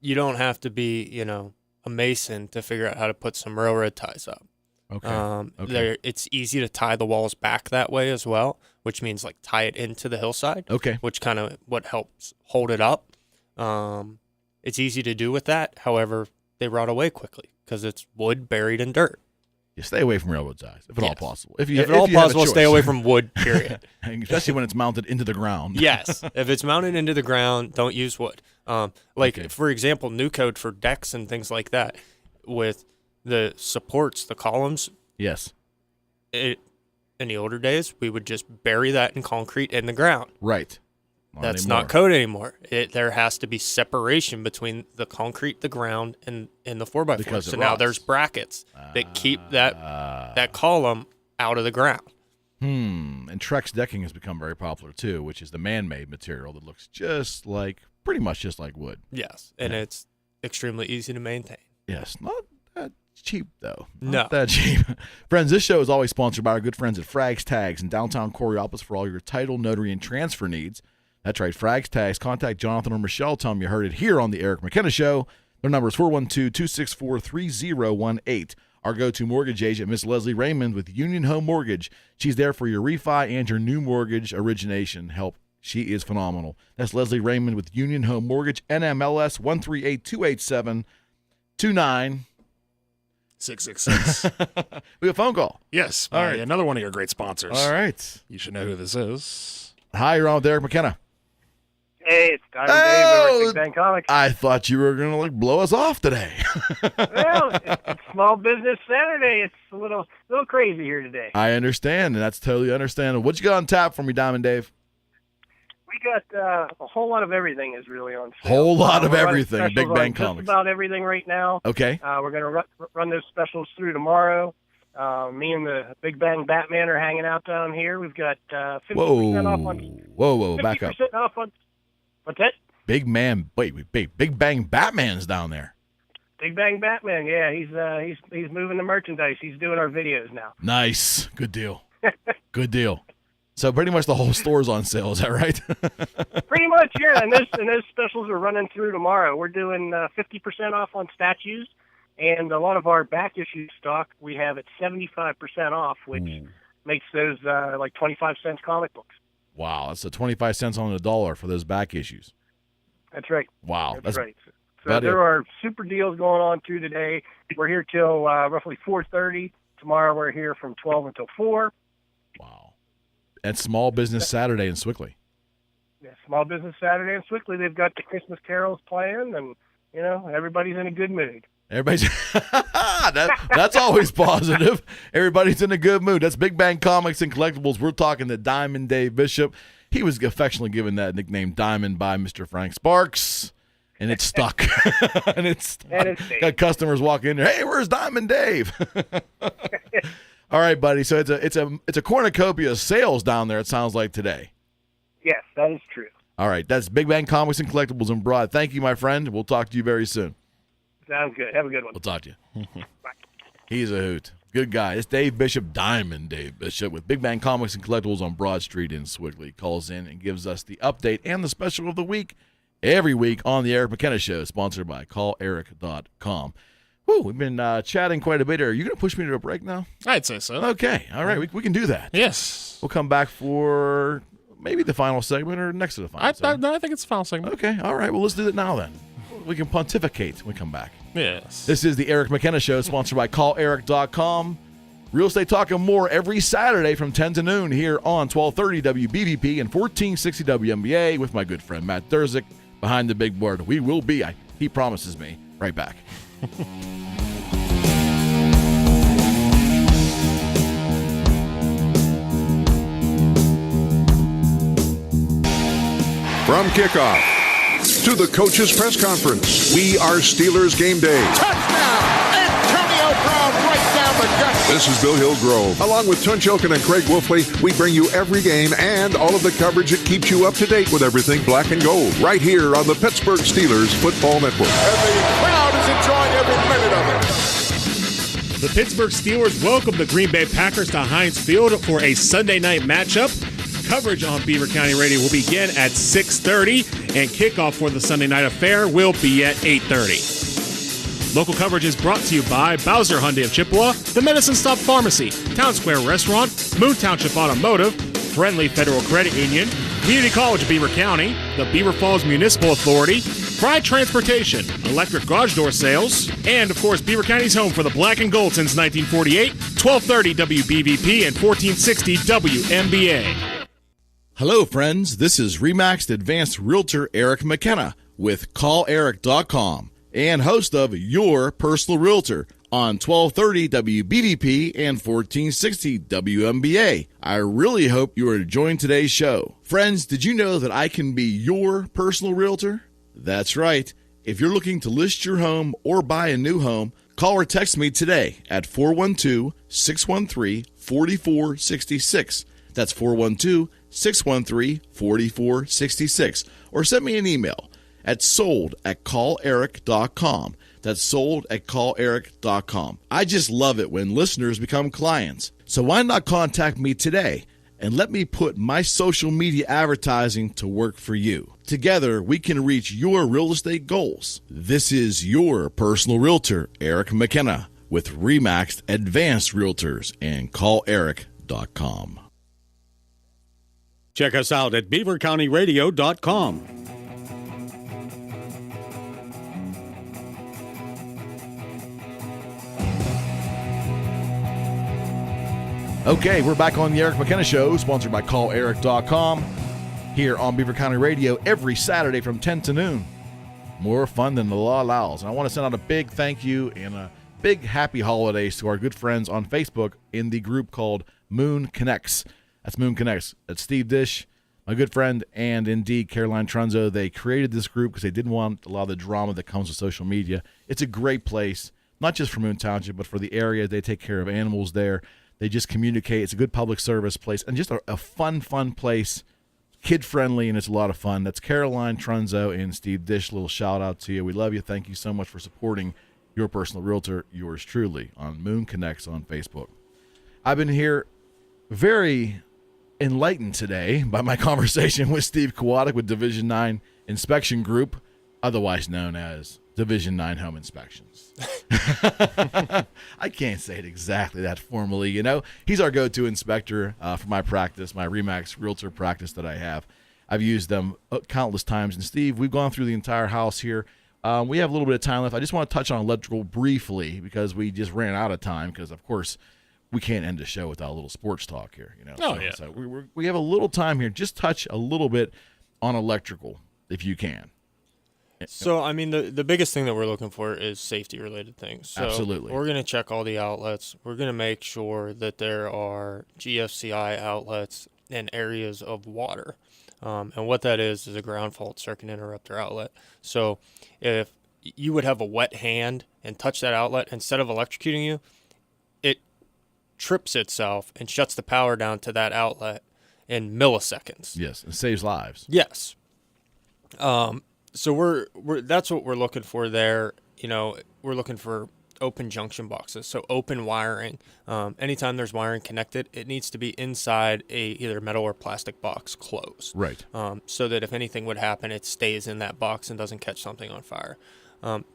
You don't have to be, a mason to figure out how to put some railroad ties up. Okay. It's easy to tie the walls back that way as well, which means like tie it into the hillside. Okay. Which kind of what helps hold it up. It's easy to do with that. However, they rot away quickly because it's wood buried in dirt. You stay away from railroad ties, if at all possible. If at all possible, stay away from wood, period. Especially when it's mounted into the ground. Yes. If it's mounted into the ground, don't use wood. For example, new code for decks and things like that with the supports, the columns. Yes. In the older days, we would just bury that in concrete in the ground. Right. That's not code anymore. There has to be separation between the concrete, the ground, and the 4x4. So now there's brackets that keep that column out of the ground. And Trex decking has become very popular too, which is the man-made material that looks pretty much just like wood. Yes, and it's extremely easy to maintain. Yes, not that cheap though. Not that cheap. Friends, this show is always sponsored by our good friends at Frags Tags in downtown Coraopolis for all your title, notary, and transfer needs. That's right, Frags Tags. Contact Jonathan or Michelle. Tell them you heard it here on the Eric McKenna Show. Their number is 412-264-3018. Our go-to mortgage agent, Miss Leslie Raymond with Union Home Mortgage. She's there for your refi and your new mortgage origination help. She is phenomenal. That's Leslie Raymond with Union Home Mortgage, NMLS 13828729. 666. We have a phone call. Yes. All right. Another one of your great sponsors. All right. You should know who this is. Hi, you're on with Eric McKenna. Hey, it's Diamond Dave over at Big Bang Comics. I thought you were going to blow us off today. Well, it's Small Business Saturday. It's a little crazy here today. I understand, and that's totally understandable. What you got on tap for me, Diamond Dave? We got a whole lot of everything is really on sale. Whole lot of We're running everything, specials Big Bang on Comics. Just about everything right now. Okay. We're going to run those specials through tomorrow. Me and the Big Bang Batman are hanging out down here. We've got 50% off on. Whoa, back up. 50% off on. What's that? Big Bang Batman's down there. Big Bang Batman, yeah, he's moving the merchandise. He's doing our videos now. Nice, good deal. Good deal. So pretty much the whole store's on sale. Is that right? Pretty much, yeah. And those specials are running through tomorrow. We're doing 50% off on statues, and a lot of our back issue stock we have at 75% off, which makes those like 25 cents comic books. Wow, that's a 25 cents on the dollar for those back issues. That's right. Wow, that's right. So there are super deals going on through today. We're here till roughly 4:30. Tomorrow we're here from 12 until 4. Wow. And Small Business Saturday in Swickley. Yeah, Small Business Saturday in Swickley. They've got the Christmas carols playing, and everybody's in a good mood. Everybody's that's always positive. Everybody's in a good mood. That's Big Bang Comics and Collectibles. We're talking to Diamond Dave Bishop. He was affectionately given that nickname Diamond by Mr. Frank Sparks, and it's stuck. and it's got customers walk in there. Hey, where's Diamond Dave? All right, buddy. So it's a cornucopia of sales down there. It sounds like today. Yes, that is true. All right, that's Big Bang Comics and Collectibles in Broad. Thank you, my friend. We'll talk to you very soon. Sounds good. Have a good one. We'll talk to you. Bye. He's a hoot. Good guy. It's Dave Bishop, Diamond Dave Bishop, with Big Bang Comics and Collectibles on Broad Street in Swickley. Calls in and gives us the update and the special of the week every week on the Eric McKenna Show, sponsored by CallEric.com. Woo, we've been chatting quite a bit here. Are you going to push me to a break now? I'd say so. Okay. All right. We can do that. Yes. We'll come back for maybe the final segment or next to the final segment. No, I think it's the final segment. Okay. All right. Well, let's do it now then. We can pontificate when we come back. Yes. This is the Eric McKenna Show, sponsored by CallEric.com. Real estate talk and more every Saturday from 10 to noon here on 1230 WBVP and 1460 WNBA with my good friend Matt Durzik behind the big board. We will be, he promises me, right back. From kickoff to the coach's press conference, we are Steelers game day. Touchdown! Antonio Brown right down the gut. This is Bill Hillgrove. Along with Tunch Ilkin and Craig Wolfley, we bring you every game and all of the coverage that keeps you up to date with everything black and gold. Right here on the Pittsburgh Steelers Football Network. And the crowd is enjoying every minute of it. The Pittsburgh Steelers welcome the Green Bay Packers to Heinz Field for a Sunday night matchup. Coverage on Beaver County Radio will begin at 6:30, and kickoff for the Sunday night affair will be at 8:30. Local coverage is brought to you by Bowser Hyundai of Chippewa, the Medicine Stop Pharmacy, Town Square Restaurant, Moon Township Automotive, Friendly Federal Credit Union, Community College of Beaver County, the Beaver Falls Municipal Authority, Pride Transportation, Electric Garage Door Sales, and, of course, Beaver County's home for the black and gold since 1948, 1230 WBVP and 1460 WMBA. Hello, friends. This is Remaxed Advanced Realtor Eric McKenna with CallEric.com and host of Your Personal Realtor on 1230 WBVP and 1460 WMBA. I really hope you are enjoying today's show. Friends, did you know that I can be your personal realtor? That's right. If you're looking to list your home or buy a new home, call or text me today at 412-613-4466. That's 412-613-4466. Or send me an email at sold@calleric.com. That's sold@calleric.com. I just love it when listeners become clients. So why not contact me today and let me put my social media advertising to work for you. Together, we can reach your real estate goals. This is your personal realtor, Eric McKenna, with Remaxed Advanced Realtors and CallEric.com. Check us out at beavercountyradio.com. Okay, we're back on the Eric McKenna Show, sponsored by CallEric.com, here on Beaver County Radio every Saturday from 10 to noon. More fun than the law allows. And I want to send out a big thank you and a big happy holidays to our good friends on Facebook in the group called Moon Connects. That's Moon Connects. That's Steve Dish, my good friend, and indeed Caroline Trunzo. They created this group because they didn't want a lot of the drama that comes with social media. It's a great place, not just for Moon Township, but for the area. They take care of animals there. They just communicate. It's a good public service place and just a fun place, kid-friendly, and it's a lot of fun. That's Caroline Trunzo and Steve Dish. Little shout-out to you. We love you. Thank you so much for supporting your personal realtor, yours truly, on Moon Connects on Facebook. I've been here very enlightened today by my conversation with Steve Kowatic with Division 9 Inspection Group, otherwise known as Division 9 Home Inspections. I can't say it exactly that formally, you know. He's our go-to inspector for my practice, my RE/MAX Realtor practice that I have. I've used them countless times. And, Steve, we've gone through the entire house here. We have a little bit of time left. I just want to touch on electrical briefly because we just ran out of time because, of course, we can't end the show without a little sports talk here. You know. So we have a little time here. Just touch a little bit on electrical if you can. So, I mean, the biggest thing that we're looking for is safety-related things. So Absolutely. We're going to check all the outlets. We're going to make sure that there are GFCI outlets in areas of water. And what that is a ground fault circuit interrupter outlet. So if you would have a wet hand and touch that outlet, instead of electrocuting you, it trips itself and shuts the power down to that outlet in milliseconds. Yes, it saves lives. Yes. So we're that's what we're looking for there. You know, we're looking for open junction boxes, so open wiring. Anytime there's wiring connected, it needs to be inside a either metal or plastic box closed. Right. So that if anything would happen, it stays in that box and doesn't catch something on fire.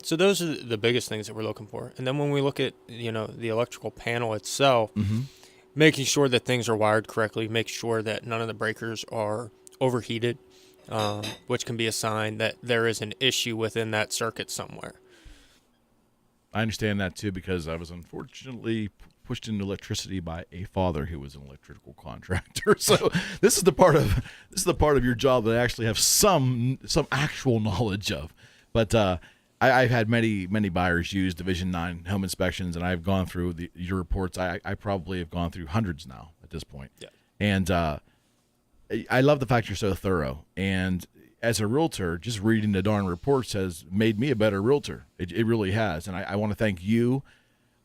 So those are the biggest things that we're looking for. And then when we look at, you know, the electrical panel itself, making sure that things are wired correctly, make sure that none of the breakers are overheated. Which can be a sign that there is an issue within that circuit somewhere. I understand that too because I was unfortunately pushed into electricity by a father who was an electrical contractor. So this is the part of your job that I actually have some actual knowledge of. But I've had many buyers use Division 9 home inspections, and I've gone through your reports. I probably have gone through hundreds now at this point. Yeah. And I love the fact you're so thorough. And as a realtor, just reading the darn reports has made me a better realtor. It really has. And I want to thank you,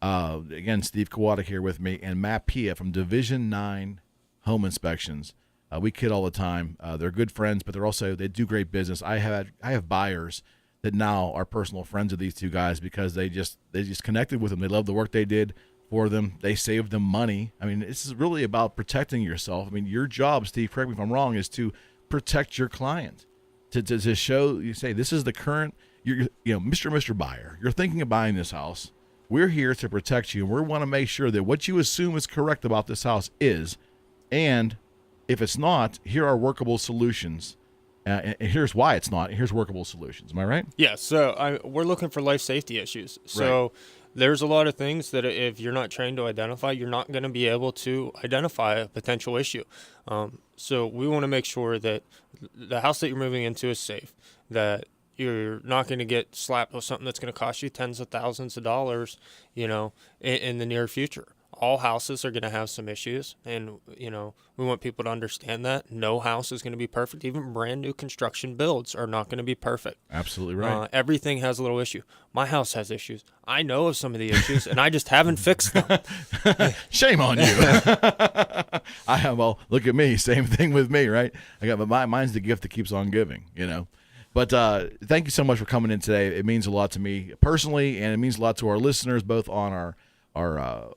again, Steve Kowatic here with me, and Matt Pia from Division 9 Home Inspections. We kid all the time. They're good friends, but they do great business. I have buyers that now are personal friends of these two guys because they just connected with them. They love the work they did. for them. They save them money. I mean, this is really about protecting yourself. I mean, your job, Steve, correct me if I'm wrong, is to protect your client. To show, you say, this is the current, Mr. Buyer, you're thinking of buying this house. We're here to protect you, and we want to make sure that what you assume is correct about this house is, and if it's not, here are workable solutions. And here's why it's not. Here's workable solutions. Am I right? Yeah, so we're looking for life safety issues. So there's a lot of things that if you're not trained to identify, you're not going to be able to identify a potential issue. So we want to make sure that the house that you're moving into is safe, that you're not going to get slapped with something that's going to cost you tens of thousands of dollars, in the near future. All houses are going to have some issues, and, we want people to understand that. No house is going to be perfect. Even brand new construction builds are not going to be perfect. Absolutely right. Everything has a little issue. My house has issues. I know of some of the issues, and I just haven't fixed them. Shame on you. Well, look at me. Same thing with me, right? Mine's the gift that keeps on giving, But thank you so much for coming in today. It means a lot to me personally, and it means a lot to our listeners, both on our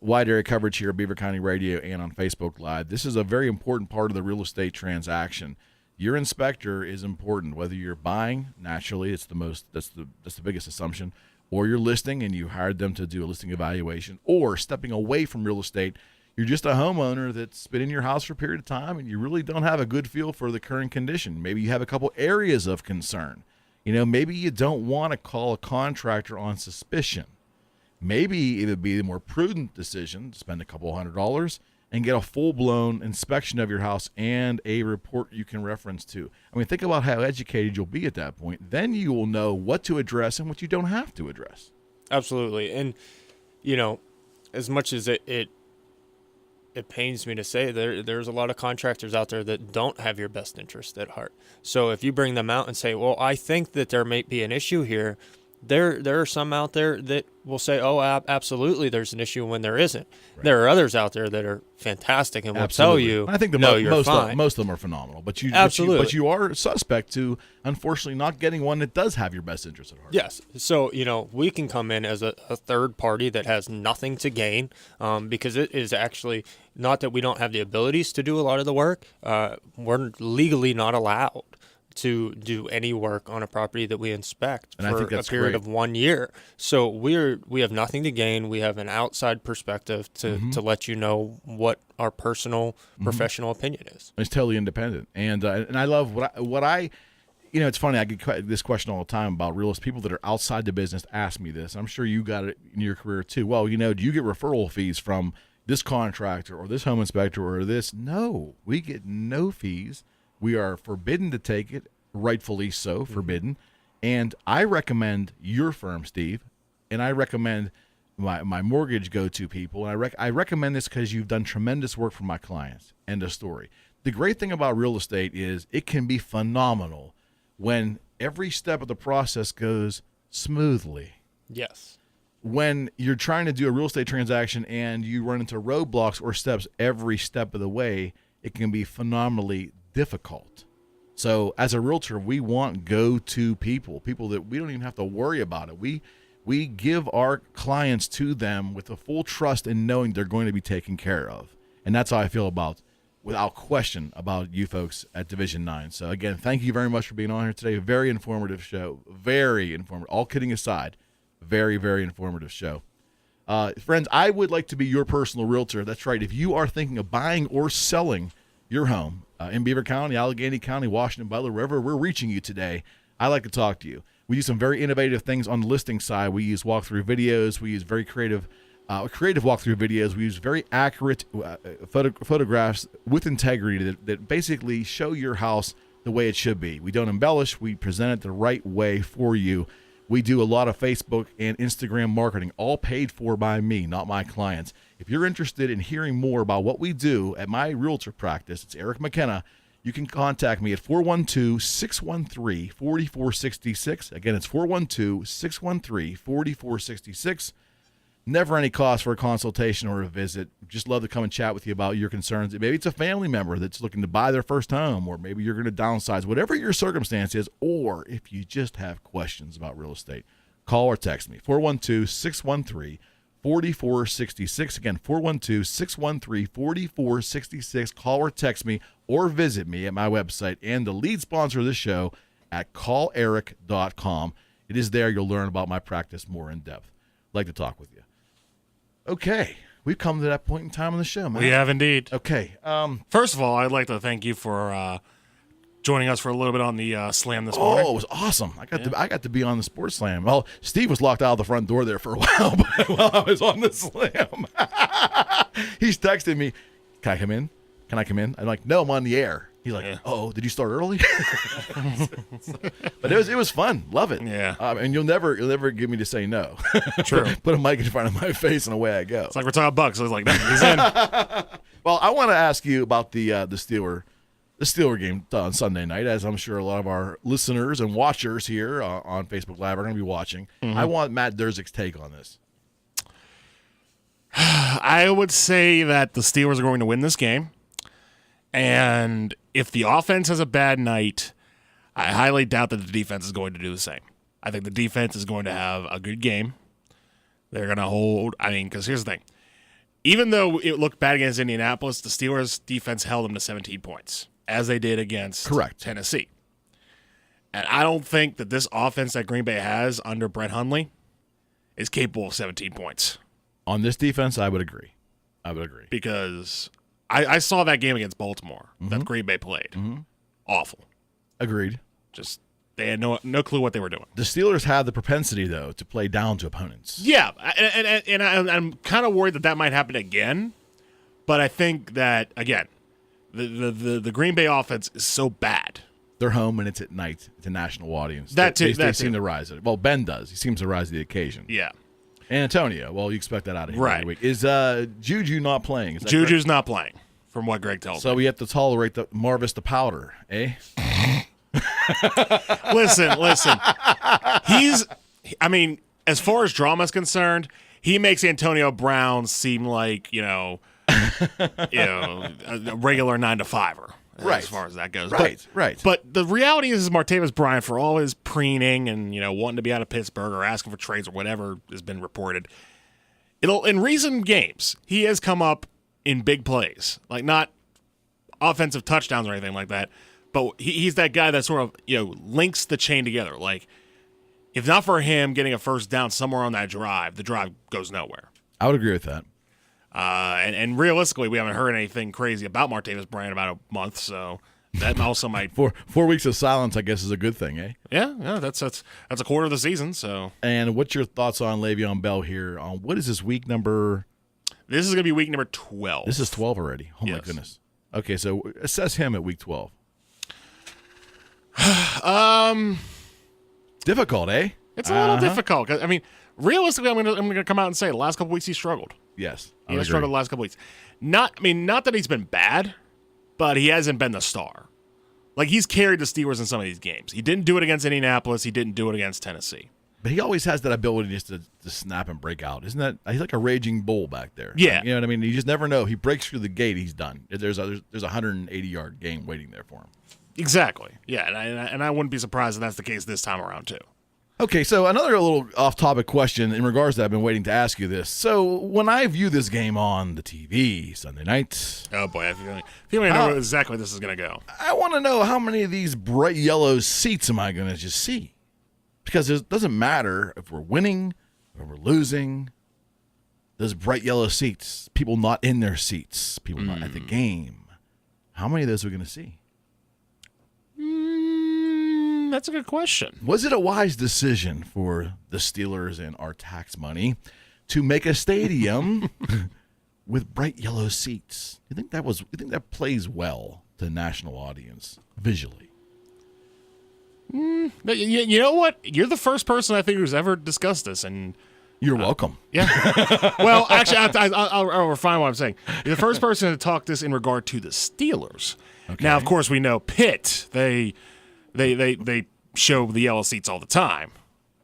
wide area coverage here at Beaver County Radio and on Facebook Live. This is a very important part of the real estate transaction. Your inspector is important, whether you're buying, naturally, that's the biggest assumption, or you're listing and you hired them to do a listing evaluation, or stepping away from real estate. You're just a homeowner that's been in your house for a period of time and you really don't have a good feel for the current condition. Maybe you have a couple areas of concern. Maybe you don't want to call a contractor on suspicion. Maybe it would be the more prudent decision to spend a couple $100s and get a full-blown inspection of your house and a report you can reference to. I mean, think about how educated you'll be at that point. Then you will know what to address and what you don't have to address. Absolutely. And, as much as it pains me to say, there's a lot of contractors out there that don't have your best interest at heart. So if you bring them out and say, well, I think that there may be an issue here, there are some out there that will say, oh, absolutely, there's an issue when there isn't. Right. There are others out there that are fantastic and will tell you, I think you're fine. Most of them are phenomenal, but you are suspect to, unfortunately, not getting one that does have your best interest at heart. Yes. So, we can come in as a third party that has nothing to gain, because it is actually not that we don't have the abilities to do a lot of the work. We're legally not allowed to do any work on a property that we inspect for a period of 1 year. So we have nothing to gain. We have an outside perspective to let you know what our personal professional opinion is. It's totally independent. And I love what I it's funny, I get this question all the time about real estate. People that are outside the business ask me this. I'm sure you got it in your career too. Well, do you get referral fees from this contractor or this home inspector or this? No, we get no fees. We are forbidden to take it, rightfully so, forbidden. And I recommend your firm, Steve, and I recommend my mortgage go-to people. And I recommend this because you've done tremendous work for my clients. End of story. The great thing about real estate is it can be phenomenal when every step of the process goes smoothly. Yes. When you're trying to do a real estate transaction and you run into roadblocks or steps every step of the way, it can be phenomenally difficult. So as a realtor, we want go-to people that we don't even have to worry about it. We give our clients to them with a full trust in knowing they're going to be taken care of. And that's how I feel without question, about you folks at Division 9. So again, thank you very much for being on here today. Very informative show. Very informative. All kidding aside, very, very informative show. Friends, I would like to be your personal realtor. That's right. If you are thinking of buying or selling your home in Beaver County, Allegheny County, Washington, Butler, wherever we're reaching you today, I'd like to talk to you. We do some very innovative things on the listing side. We use walkthrough videos. We use very creative walkthrough videos. We use very accurate photographs with integrity that basically show your house the way it should be. We don't embellish. We present it the right way for you. We do a lot of Facebook and Instagram marketing, all paid for by me, not my clients. If you're interested in hearing more about what we do at my realtor practice, it's Eric McKenna. You can contact me at 412-613-4466. Again, it's 412-613-4466. Never any cost for a consultation or a visit. Just love to come and chat with you about your concerns. Maybe it's a family member that's looking to buy their first home, or maybe you're going to downsize, whatever your circumstance is, or if you just have questions about real estate, call or text me, 412-613-4466. 4466. Again, 412-613-4466. Call or text me or visit me at my website and the lead sponsor of this show at calleric.com. It is there you'll learn about my practice more in depth. I'd like to talk with you. Okay, we've come to that point in time on the show, man. We have indeed. Okay. First of all, I'd like to thank you for joining us for a little bit on the Slam this morning. Oh, it was awesome. I got to be on the Sports Slam. Well, Steve was locked out of the front door there for a while, but while I was on the Slam. He's texting me, can I come in? Can I come in? I'm like, no, I'm on the air. He's like, oh, did you start early? But it was fun. Love it. Yeah. And you'll never get me to say no. True. Put a mic in front of my face and away I go. It's like we're talking about Bucks. So it's like, no, he's in. Well, I want to ask you about the Steeler game on Sunday night, as I'm sure a lot of our listeners and watchers here on Facebook Live are going to be watching. Mm-hmm. I want Matt Durzik's take on this. I would say that the Steelers are going to win this game. And if the offense has a bad night, I highly doubt that the defense is going to do the same. I think the defense is going to have a good game. They're going to hold. Because here's the thing. Even though it looked bad against Indianapolis, the Steelers' defense held them to 17 points, as they did against Tennessee. And I don't think that this offense that Green Bay has under Brett Hundley is capable of 17 points. On this defense, I would agree. Because I saw that game against Baltimore that Green Bay played. Mm-hmm. Awful. Agreed. Just they had no clue what they were doing. The Steelers have the propensity, though, to play down to opponents. Yeah, and I'm kind of worried that might happen again. But I think that, again, the Green Bay offense is so bad. They're home and it's at night. It's a national audience. They seem to rise at it. Well, Ben does. He seems to rise to the occasion. Yeah. And Antonio, well, you expect that out of him right. every week. Is Juju not playing? Is that Juju's correct? not playing, from what Greg tells me. So we have to tolerate the Marvis the powder, eh? Listen. As far as drama is concerned, he makes Antonio Brown seem like, a regular 9-to-5er. Right. As far as that goes. Right. But the reality is Martavis Bryant, for all his preening and, wanting to be out of Pittsburgh or asking for trades or whatever has been reported, in recent games, he has come up in big plays. Like, not offensive touchdowns or anything like that, but he's that guy that sort of, links the chain together. Like, if not for him getting a first down somewhere on that drive, the drive goes nowhere. I would agree with that. And realistically, we haven't heard anything crazy about Martavis Bryant about a month, so that also might 4 weeks of silence, I guess, is a good thing, eh? Yeah, that's a quarter of the season. So, and what's your thoughts on Le'Veon Bell here? On what is this week number? This is going to be week number 12. This is 12 already. Oh my goodness. Okay, so assess him at week 12. Difficult, eh? It's a little difficult. Realistically, I'm going to come out and say the last couple weeks he struggled. Yes, he has struggled the last couple weeks. Not that he's been bad, but he hasn't been the star. Like, he's carried the Steelers in some of these games. He didn't do it against Indianapolis. He didn't do it against Tennessee. But he always has that ability just to snap and break out. Isn't that? He's like a raging bull back there. Yeah. You know what I mean? You just never know. He breaks through the gate, he's done. There's a 180-yard game waiting there for him. Exactly. Yeah, and I wouldn't be surprised if that's the case this time around, too. Okay, so another little off-topic question in regards to that. I've been waiting to ask you this. So when I view this game on the TV Sunday night... Oh, boy, I feel like I know exactly where this is going to go. I want to know how many of these bright yellow seats am I going to just see? Because it doesn't matter if we're winning or we're losing. Those bright yellow seats, people not in their seats, people not at the game. How many of those are we going to see? That's a good question. Was it a wise decision for the Steelers and our tax money to make a stadium with bright yellow seats? You think that plays well to the national audience visually? You know what? You're the first person I think who's ever discussed this, and you're welcome. Yeah. Well, actually, I'll refine what I'm saying. You're the first person to talk this in regard to the Steelers. Okay. Now, of course, we know Pitt. They show the yellow seats all the time.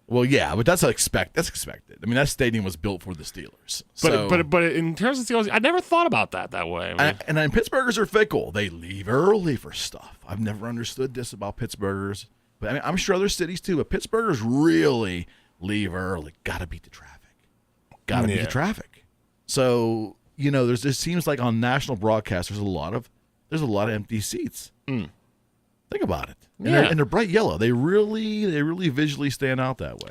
Well, yeah, but that's expected. I mean, that stadium was built for the Steelers. But in terms of Steelers, I never thought about that way. And Pittsburghers are fickle. They leave early for stuff. I've never understood this about Pittsburghers. But I'm sure other cities too. But Pittsburghers really leave early. Got to beat the traffic. Got to be the traffic. So, it seems like on national broadcast, there's a lot of empty seats. Mm. Think about it. And they're bright yellow. They really visually stand out that way.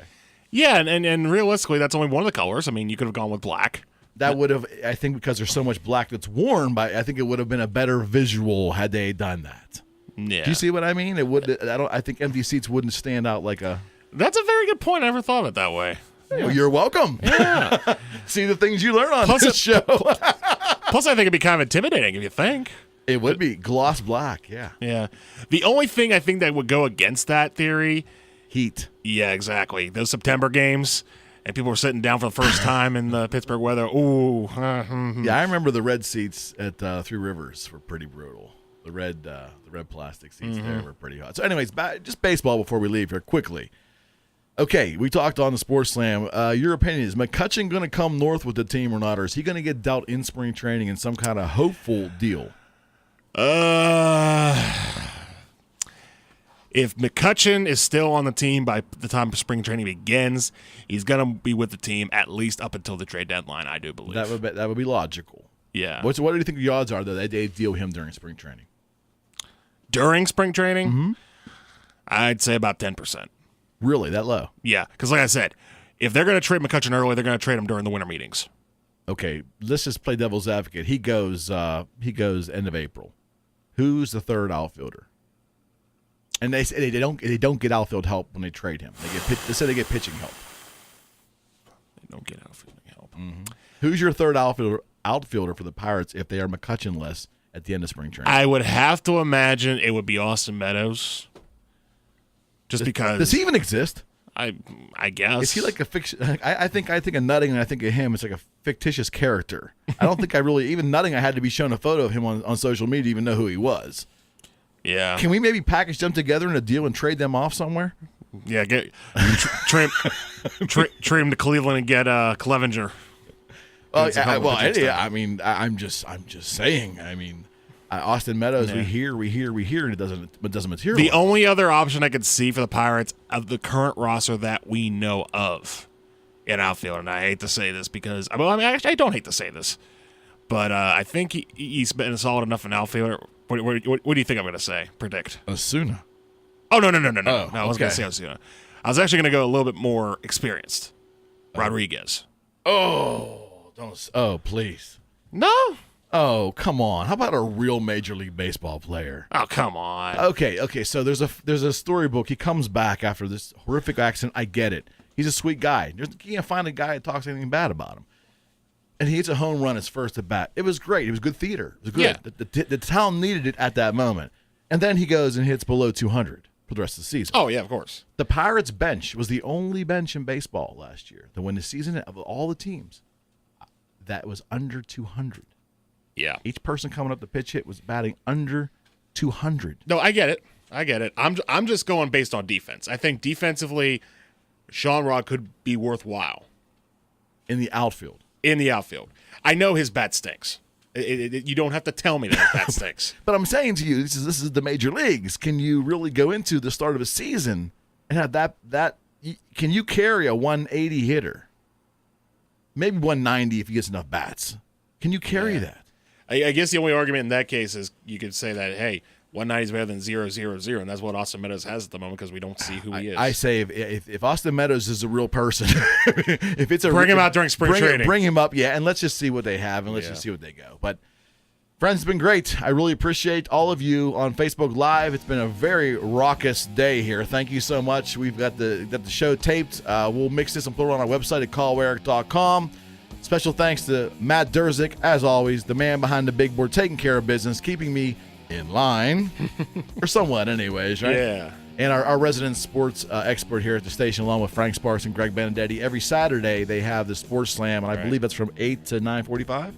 Yeah, and realistically, that's only one of the colors. I mean, you could have gone with black. That would have, I think, because there's so much black that's worn, I think it would have been a better visual had they done that. Yeah. Do you see what I mean? I think empty seats wouldn't stand out like a. That's a very good point. I never thought of it that way. Well, you're welcome. Yeah. See the things you learn on this show. Plus, I think it'd be kind of intimidating if you think. It would be gloss black, yeah. Yeah. The only thing I think that would go against that theory, heat. Yeah, exactly. Those September games, and people were sitting down for the first time in the Pittsburgh weather. Ooh. Yeah, I remember the red seats at Three Rivers were pretty brutal. The red plastic seats there were pretty hot. So, anyways, just baseball before we leave here quickly. Okay, we talked on the Sports Slam. Your opinion, is McCutchen going to come north with the team or not, or is he going to get dealt in spring training in some kind of hopeful deal? If McCutchen is still on the team by the time spring training begins, he's going to be with the team at least up until the trade deadline, I do believe. That would be logical. Yeah. What do you think the odds are that they deal him during spring training? During spring training? I'd say about 10%. Really? That low? Yeah, because like I said, if they're going to trade McCutchen early, they're going to trade him during the winter meetings. Okay, let's just play devil's advocate. He goes end of April. Who's the third outfielder? And they don't get outfield help when they trade him. They say they get pitching help. They don't get outfielding help. Who's your third outfielder for the Pirates if they are McCutchen-less at the end of spring training? I would have to imagine it would be Austin Meadows. Just because. Does he even exist? I guess. Is he like a fiction? I think of Nutting and I think of him. It's like a fictitious character. I don't think even Nutting, I had to be shown a photo of him on social media to even know who he was. Yeah. Can we maybe package them together in a deal and trade them off somewhere? Yeah, trade him to Cleveland and get Clevenger. I mean, I'm just saying. I mean, Austin Meadows, we hear, and it doesn't materialize. The only other option I could see for the Pirates of the current roster that we know of in outfield, and I hate to say this because I don't hate to say this, but I think he's been a solid enough an outfielder. What do you think I'm going to say? Predict? Osuna. Oh no! Oh, No, I was going to say Osuna. I was actually going to go a little bit more experienced. Rodriguez. Oh, don't. Oh, please. No. Oh, come on. How about a real Major League Baseball player? Oh, come on. Okay. So there's a storybook. He comes back after this horrific accident. I get it. He's a sweet guy. You can't find a guy that talks anything bad about him. And he hits a home run his first at bat. It was great. It was good theater. It was good. Yeah. The town needed it at that moment. And then he goes and hits below 200 for the rest of the season. Oh, yeah, of course. The Pirates bench was the only bench in baseball last year that when the season of all the teams that was under 200. Yeah. Each person coming up the pitch hit was batting under 200. No, I get it. I'm just going based on defense. I think defensively, Sean Rod could be worthwhile. In the outfield. I know his bat stinks. You don't have to tell me that his bat stinks. But I'm saying to you, this is the major leagues. Can you really go into the start of a season and have that can you carry a 180 hitter? Maybe 190 if he gets enough bats. Can you carry that? I guess the only argument in that case is you could say that, hey, 190 is better than 0-0-0, and that's what Austin Meadows has at the moment because we don't see who he is. I say if Austin Meadows is a real person, if it's bring him out during spring training. Bring him up, and let's just see what they have, and let's just see what they go. But, friends, it's been great. I really appreciate all of you on Facebook Live. It's been a very raucous day here. Thank you so much. We've got the show taped. We'll mix this and put it on our website at calleric.com. Special thanks to Matt Durzik, as always, the man behind the big board, taking care of business, keeping me in line, or somewhat anyways, right? Yeah. And our resident sports expert here at the station, along with Frank Sparks and Greg Benedetti. Every Saturday, they have the Sports Slam, and I believe that's from 8 to 9:45.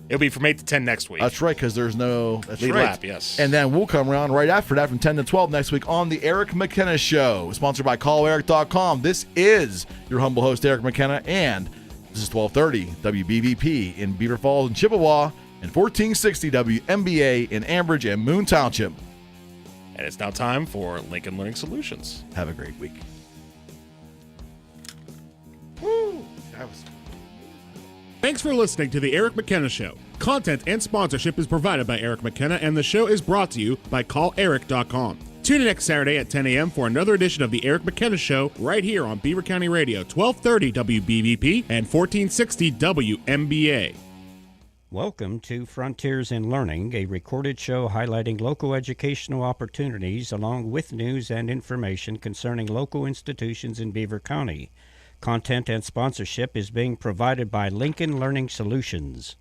It'll be from 8 to 10 next week. That's right, because there's no lead lap, yes. And then we'll come around right after that from 10 to 12 next week on the Eric McKenna Show, sponsored by CallEric.com. This is your humble host, Eric McKenna, and this is 1230 WBVP in Beaver Falls and Chippewa, and 1460 WMBA in Ambridge and Moon Township. And it's now time for Lincoln Learning Solutions. Have a great week. Woo! That was Thanks for listening to The Eric McKenna Show. Content and sponsorship is provided by Eric McKenna, and the show is brought to you by CallEric.com. Tune in next Saturday at 10 a.m. for another edition of The Eric McKenna Show right here on Beaver County Radio, 1230 WBVP and 1460 WMBA. Welcome to Frontiers in Learning, a recorded show highlighting local educational opportunities along with news and information concerning local institutions in Beaver County. Content and sponsorship is being provided by Lincoln Learning Solutions.